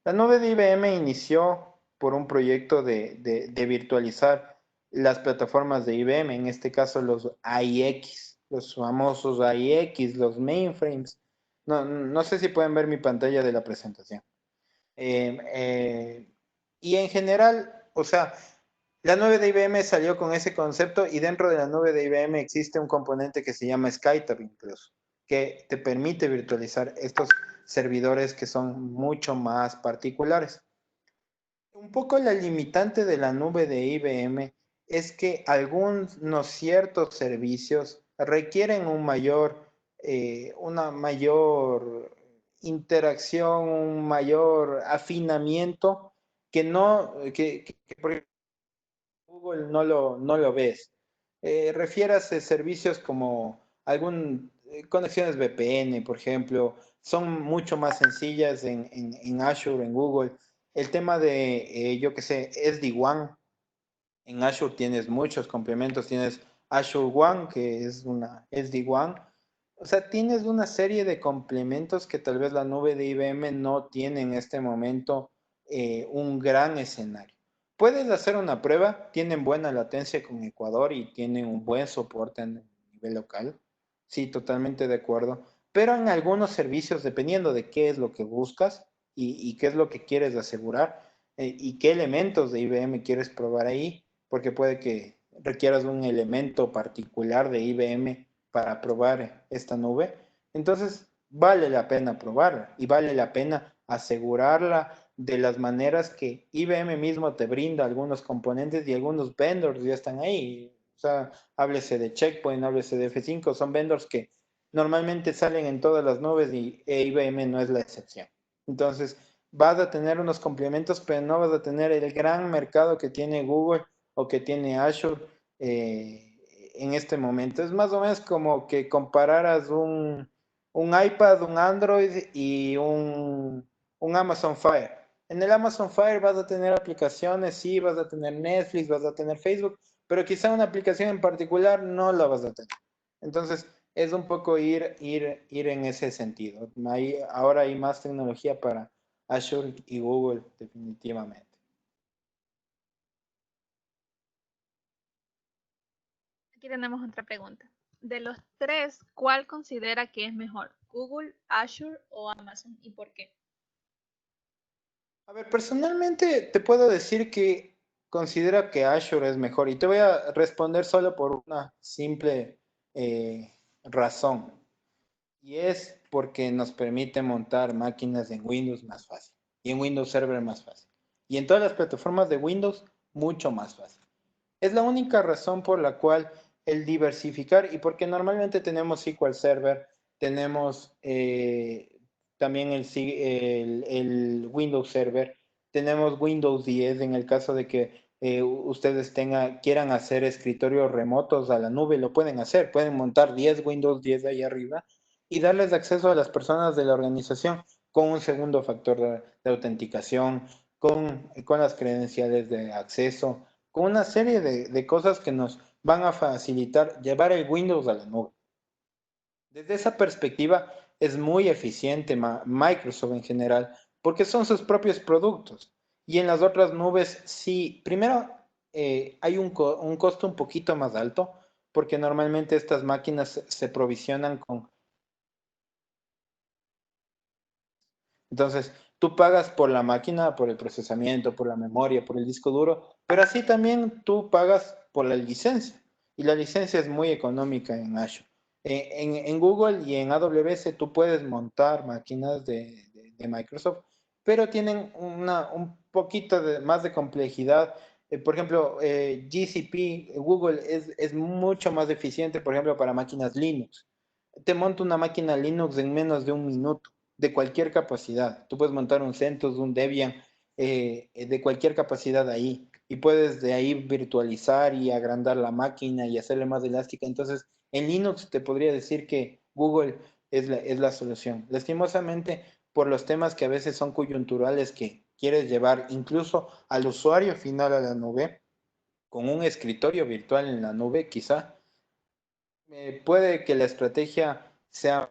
la nube de IBM inició por un proyecto de virtualizar las plataformas de IBM, en este caso los AIX, los famosos AIX, los mainframes. No sé si pueden ver mi pantalla de la presentación. Y en general, o sea, La nube de IBM salió con ese concepto y dentro de la nube de IBM existe un componente que se llama SkyTab incluso, que te permite virtualizar estos servidores que son mucho más particulares. Un poco la limitante de la nube de IBM es que algunos ciertos servicios requieren una mayor interacción, un mayor afinamiento que no, que por ejemplo, Google no lo ves. Refiérase servicios como conexiones VPN, por ejemplo, son mucho más sencillas en Azure, en Google. El tema de, yo qué sé, SD-WAN. En Azure tienes muchos complementos, tienes Azure One, que es una SD-WAN. O sea, tienes una serie de complementos que tal vez la nube de IBM no tiene en este momento un gran escenario. Puedes hacer una prueba, tienen buena latencia con Ecuador y tienen un buen soporte a nivel local. Sí, totalmente de acuerdo. Pero en algunos servicios, dependiendo de qué es lo que buscas y qué es lo que quieres asegurar y qué elementos de IBM quieres probar ahí, porque puede que requieras un elemento particular de IBM para probar esta nube. Entonces, vale la pena probarla y vale la pena asegurarla de las maneras que IBM mismo te brinda algunos componentes y algunos vendors ya están ahí. O sea, háblese de Checkpoint, háblese de F5, son vendors que normalmente salen en todas las nubes y IBM no es la excepción. Entonces, vas a tener unos complementos, pero no vas a tener el gran mercado que tiene Google o que tiene Azure en este momento. Es más o menos como que compararas un iPad, un Android y un Amazon Fire. En el Amazon Fire vas a tener aplicaciones, sí, vas a tener Netflix, vas a tener Facebook, pero quizá una aplicación en particular no la vas a tener. Entonces, es un poco ir en ese sentido. Ahora hay más tecnología para Azure y Google, definitivamente. Aquí tenemos otra pregunta. De los tres, ¿cuál considera que es mejor? ¿Google, Azure o Amazon? ¿Y por qué? A ver, personalmente te puedo decir que considero que Azure es mejor y te voy a responder solo por una simple razón. Y es porque nos permite montar máquinas en Windows más fácil y en Windows Server más fácil. Y en todas las plataformas de Windows mucho más fácil. Es la única razón por la cual el diversificar y porque normalmente tenemos SQL Server, tenemos también el Windows Server, tenemos Windows 10 en el caso de que ustedes quieran hacer escritorios remotos a la nube, lo pueden hacer, pueden montar 10 Windows 10 ahí arriba y darles acceso a las personas de la organización con un segundo factor de autenticación, con las credenciales de acceso, con una serie de cosas que nos van a facilitar llevar el Windows a la nube. Desde esa perspectiva es muy eficiente Microsoft en general porque son sus propios productos. Y en las otras nubes sí, primero hay un costo un poquito más alto porque normalmente estas máquinas se provisionan con. Entonces, tú pagas por la máquina, por el procesamiento, por la memoria, por el disco duro, pero así también tú pagas por la licencia. Y la licencia es muy económica en Azure. En Google y en AWS tú puedes montar máquinas de Microsoft, pero tienen un poquito más de complejidad. Por ejemplo, GCP, Google es mucho más eficiente, por ejemplo, para máquinas Linux. Te monta una máquina Linux en menos de un minuto de cualquier capacidad. Tú puedes montar un CentOS, un Debian, de cualquier capacidad ahí. Y puedes de ahí virtualizar y agrandar la máquina y hacerle más elástica. Entonces, en Linux te podría decir que Google es la solución. Lastimosamente, por los temas que a veces son coyunturales que quieres llevar incluso al usuario final a la nube, con un escritorio virtual en la nube, quizá, puede que la estrategia sea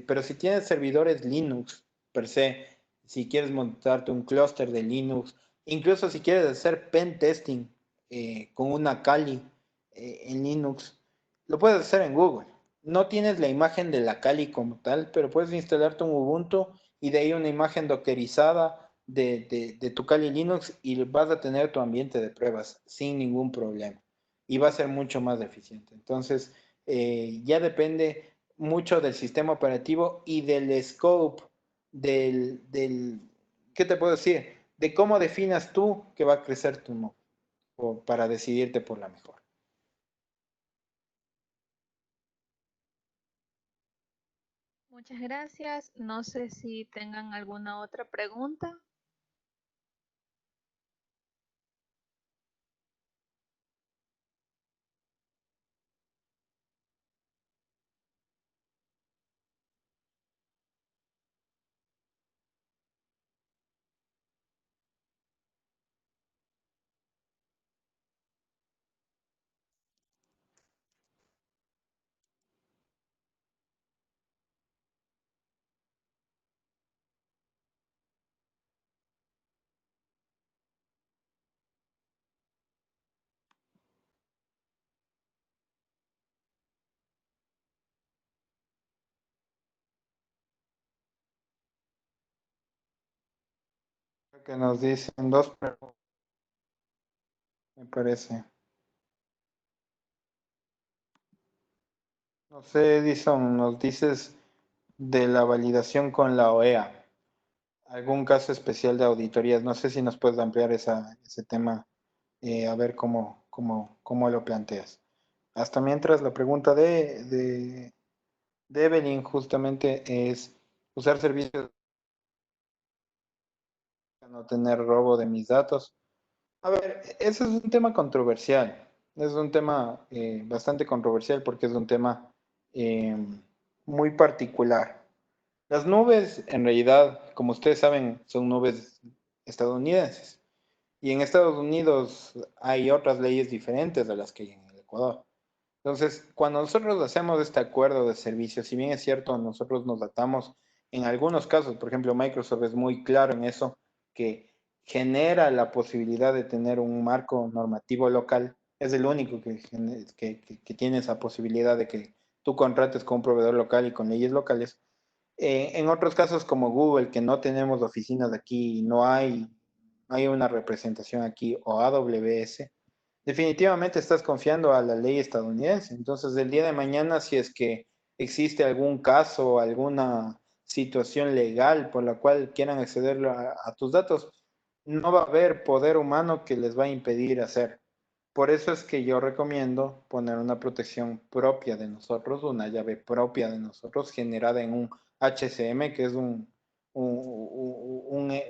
pero si tienes servidores Linux per se, si quieres montarte un clúster de Linux, incluso si quieres hacer pen testing con una Kali en Linux, lo puedes hacer en Google. No tienes la imagen de la Kali como tal, pero puedes instalarte un Ubuntu y de ahí una imagen dockerizada de tu Kali Linux y vas a tener tu ambiente de pruebas sin ningún problema. Y va a ser mucho más eficiente. Entonces, ya depende mucho del sistema operativo y del scope, ¿qué te puedo decir? De cómo definas tú que va a crecer tu nodo, o para decidirte por la mejor. Muchas gracias. No sé si tengan alguna otra pregunta. Que nos dicen dos preguntas, me parece. No sé, Edison, nos dices de la validación con la OEA. ¿Algún caso especial de auditorías? No sé si nos puedes ampliar ese tema, a ver cómo lo planteas. Hasta mientras, la pregunta de Evelyn justamente es usar servicios para no tener robo de mis datos. A ver, ese es un tema controversial. Es un tema bastante controversial porque es un tema eh, muy particular. Las nubes, en realidad, como ustedes saben, son nubes estadounidenses. Y en Estados Unidos hay otras leyes diferentes a las que hay en el Ecuador. Entonces, cuando nosotros hacemos este acuerdo de servicios, si bien es cierto, nosotros nos atamos en algunos casos, por ejemplo, Microsoft es muy claro en eso, que genera la posibilidad de tener un marco normativo local, es el único que tiene esa posibilidad de que tú contrates con un proveedor local y con leyes locales. En otros casos como Google, que no tenemos oficinas aquí, no hay una representación aquí, o AWS, definitivamente estás confiando a la ley estadounidense. Entonces, el día de mañana, si es que existe algún caso, alguna situación legal por la cual quieran acceder a tus datos, no va a haber poder humano que les va a impedir hacer. Por eso es que yo recomiendo poner una protección propia de nosotros, una llave propia de nosotros, generada en un HCM, que es un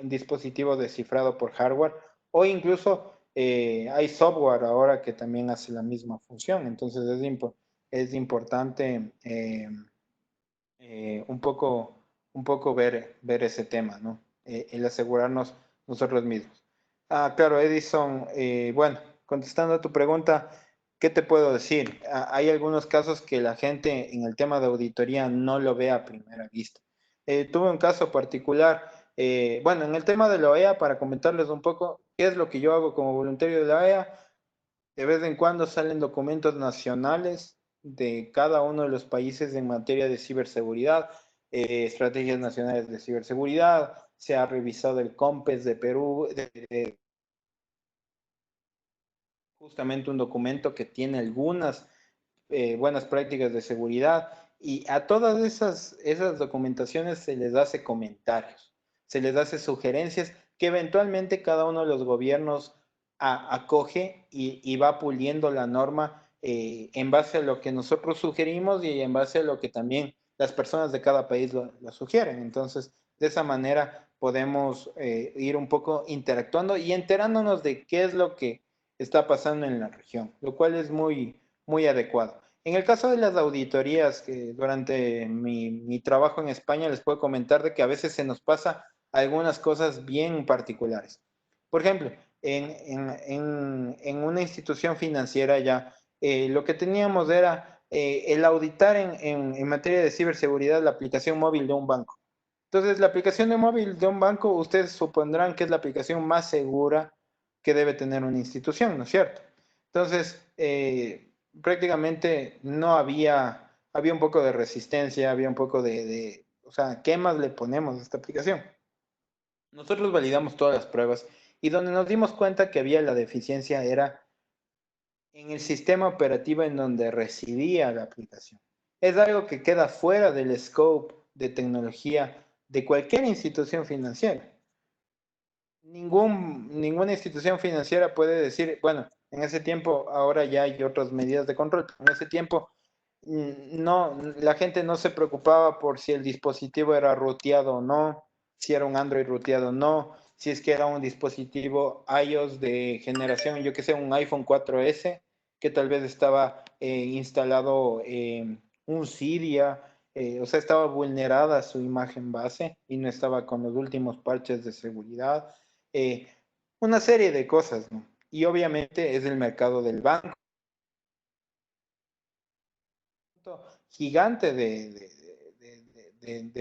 dispositivo descifrado por hardware, o incluso hay software ahora que también hace la misma función. Entonces es importante un poco ver ese tema, ¿no? El asegurarnos nosotros mismos. Ah, claro, Edison, bueno, contestando a tu pregunta, ¿qué te puedo decir? Hay algunos casos que la gente en el tema de auditoría no lo ve a primera vista. Tuve un caso particular, bueno, en el tema de la OEA, para comentarles un poco qué es lo que yo hago como voluntario de la OEA. De vez en cuando salen documentos nacionales de cada uno de los países en materia de ciberseguridad, estrategias nacionales de ciberseguridad. Se ha revisado el COMPES de Perú, justamente un documento que tiene algunas buenas prácticas de seguridad, y a todas esas documentaciones se les hace comentarios, se les hace sugerencias que eventualmente cada uno de los gobiernos acoge y va puliendo la norma en base a lo que nosotros sugerimos y en base a lo que también las personas de cada país lo sugieren. Entonces, de esa manera podemos ir un poco interactuando y enterándonos de qué es lo que está pasando en la región, lo cual es muy adecuado. En el caso de las auditorías, que durante mi trabajo en España les puedo comentar de que a veces se nos pasa algunas cosas bien particulares. Por ejemplo, en una institución financiera ya, lo que teníamos era el auditar en materia de ciberseguridad la aplicación móvil de un banco. Entonces, la aplicación de móvil de un banco, ustedes supondrán que es la aplicación más segura que debe tener una institución, ¿no es cierto? Entonces, prácticamente no había un poco de resistencia, había un poco o sea, ¿qué más le ponemos a esta aplicación? Nosotros validamos todas las pruebas y donde nos dimos cuenta que había la deficiencia era en el sistema operativo en donde residía la aplicación. Es algo que queda fuera del scope de tecnología de cualquier institución financiera. Ninguna institución financiera puede decir, bueno, en ese tiempo ahora ya hay otras medidas de control, pero en ese tiempo no, la gente no se preocupaba por si el dispositivo era ruteado o no, si era un Android ruteado o no, si es que era un dispositivo iOS de generación, yo que sé, un iPhone 4S, que tal vez estaba instalado un Cydia, o sea, estaba vulnerada su imagen base y no estaba con los últimos parches de seguridad. eh, una serie de cosas, ¿no? Y obviamente es el mercado del banco, gigante de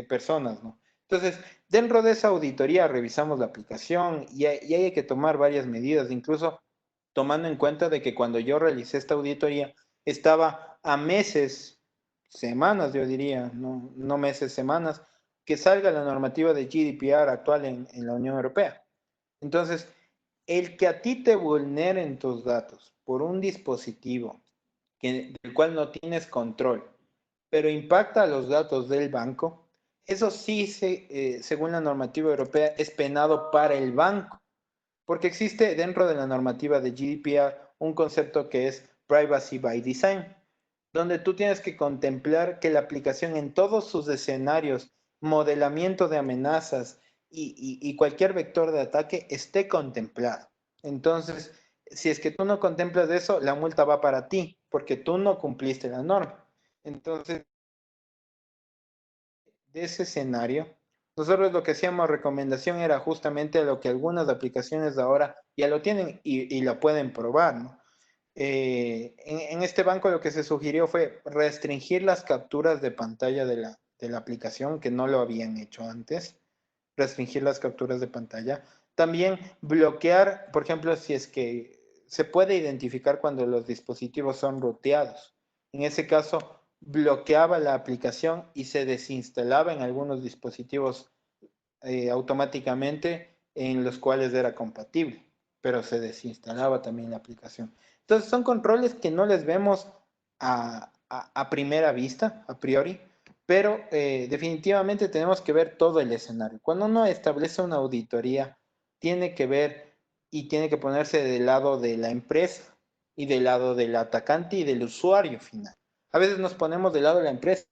personas, ¿no? Entonces, dentro de esa auditoría revisamos la aplicación y hay que tomar varias medidas, incluso tomando en cuenta de que cuando yo realicé esta auditoría estaba a meses, semanas yo diría, no meses, semanas, que salga la normativa de GDPR actual en la Unión Europea. Entonces, el que a ti te vulneren tus datos por un dispositivo del cual no tienes control, pero impacta a los datos del banco, eso sí, según la normativa europea, es penado para el banco, porque existe dentro de la normativa de GDPR un concepto que es Privacy by Design, donde tú tienes que contemplar que la aplicación en todos sus escenarios, modelamiento de amenazas y cualquier vector de ataque esté contemplado. Entonces, si es que tú no contemplas eso, la multa va para ti, porque tú no cumpliste la norma. Entonces, de ese escenario, nosotros lo que hacíamos recomendación era justamente lo que algunas aplicaciones de ahora ya lo tienen y lo pueden probar, ¿no? En este banco lo que se sugirió fue restringir las capturas de pantalla de la aplicación, que no lo habían hecho antes, restringir las capturas de pantalla. También bloquear, por ejemplo, si es que se puede identificar cuando los dispositivos son ruteados. En ese caso, bloqueaba la aplicación y se desinstalaba en algunos dispositivos automáticamente en los cuales era compatible, pero se desinstalaba también la aplicación. Entonces son controles que no les vemos a primera vista, a priori, pero definitivamente tenemos que ver todo el escenario. Cuando uno establece una auditoría, tiene que ver y tiene que ponerse del lado de la empresa y del lado del atacante y del usuario final. A veces nos ponemos del lado de la empresa.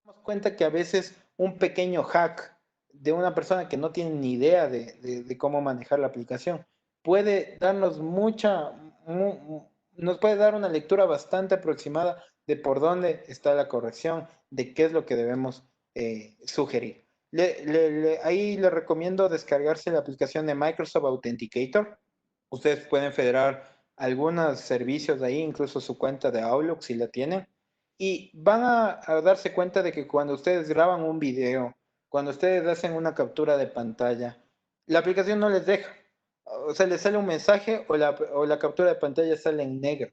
Nos damos cuenta que a veces un pequeño hack de una persona que no tiene ni idea de cómo manejar la aplicación puede darnos nos puede dar una lectura bastante aproximada de por dónde está la corrección, de qué es lo que debemos sugerir. Ahí le recomiendo descargarse la aplicación de Microsoft Authenticator. Ustedes pueden federar algunos servicios de ahí, incluso su cuenta de Outlook si la tienen. Y van a darse cuenta de que cuando ustedes graban un video, cuando ustedes hacen una captura de pantalla, la aplicación no les deja. O sea, les sale un mensaje o la captura de pantalla sale en negro.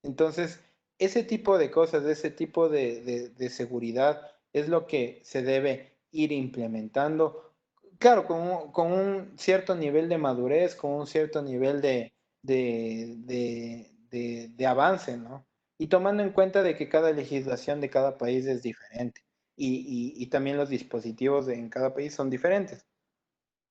Entonces, ese tipo de cosas, ese tipo de seguridad es lo que se debe ir implementando. Claro, con un cierto nivel de madurez, con un cierto nivel de avance, ¿no? Y tomando en cuenta de que cada legislación de cada país es diferente y también los dispositivos en cada país son diferentes.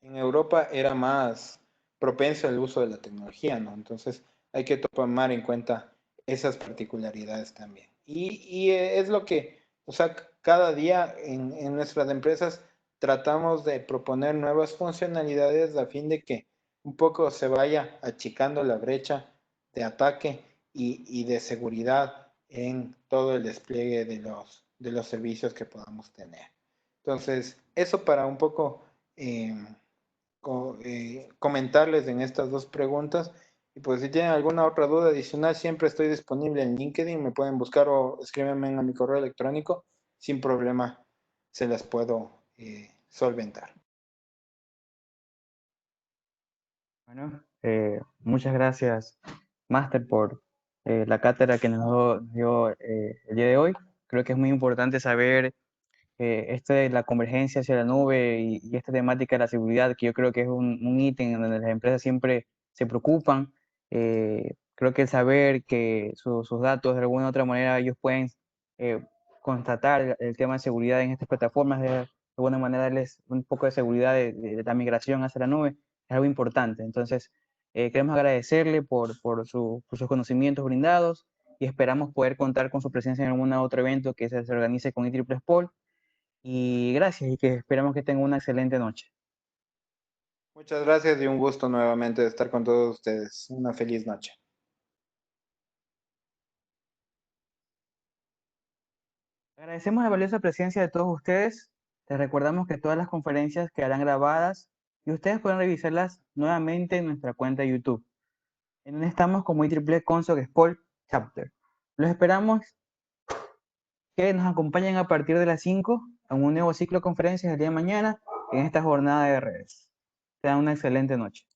En Europa era más propenso al uso de la tecnología, ¿no? Entonces hay que tomar en cuenta esas particularidades también. Y es lo que, o sea, cada día en nuestras empresas tratamos de proponer nuevas funcionalidades a fin de que un poco se vaya achicando la brecha de ataque y de seguridad en todo el despliegue de los servicios que podamos tener. Entonces, eso para un poco comentarles en estas dos preguntas. Y pues si tienen alguna otra duda adicional, siempre estoy disponible en LinkedIn, me pueden buscar o escríbenme a mi correo electrónico, sin problema se las puedo solventar. Bueno, muchas gracias, Máster, por la cátedra que nos dio el día de hoy. Creo que es muy importante saber de la convergencia hacia la nube y esta temática de la seguridad, que yo creo que es un ítem en donde las empresas siempre se preocupan. Creo que el saber que sus datos de alguna u otra manera ellos pueden constatar el tema de seguridad en estas plataformas, de alguna manera darles un poco de seguridad de la migración hacia la nube, es algo importante. Entonces, queremos agradecerle por sus conocimientos brindados y esperamos poder contar con su presencia en algún otro evento que se organice con IEEE Sport. Y gracias, y que esperamos que tengan una excelente noche. Muchas gracias y un gusto nuevamente de estar con todos ustedes. Una feliz noche. Agradecemos la valiosa presencia de todos ustedes. Les recordamos que todas las conferencias quedarán grabadas y ustedes pueden revisarlas nuevamente en nuestra cuenta de YouTube, en donde estamos como IEEE Console Sport Chapter. Los esperamos que nos acompañen a partir de las 5 en un nuevo ciclo de conferencias el día de mañana en esta jornada de redes. Tengan una excelente noche.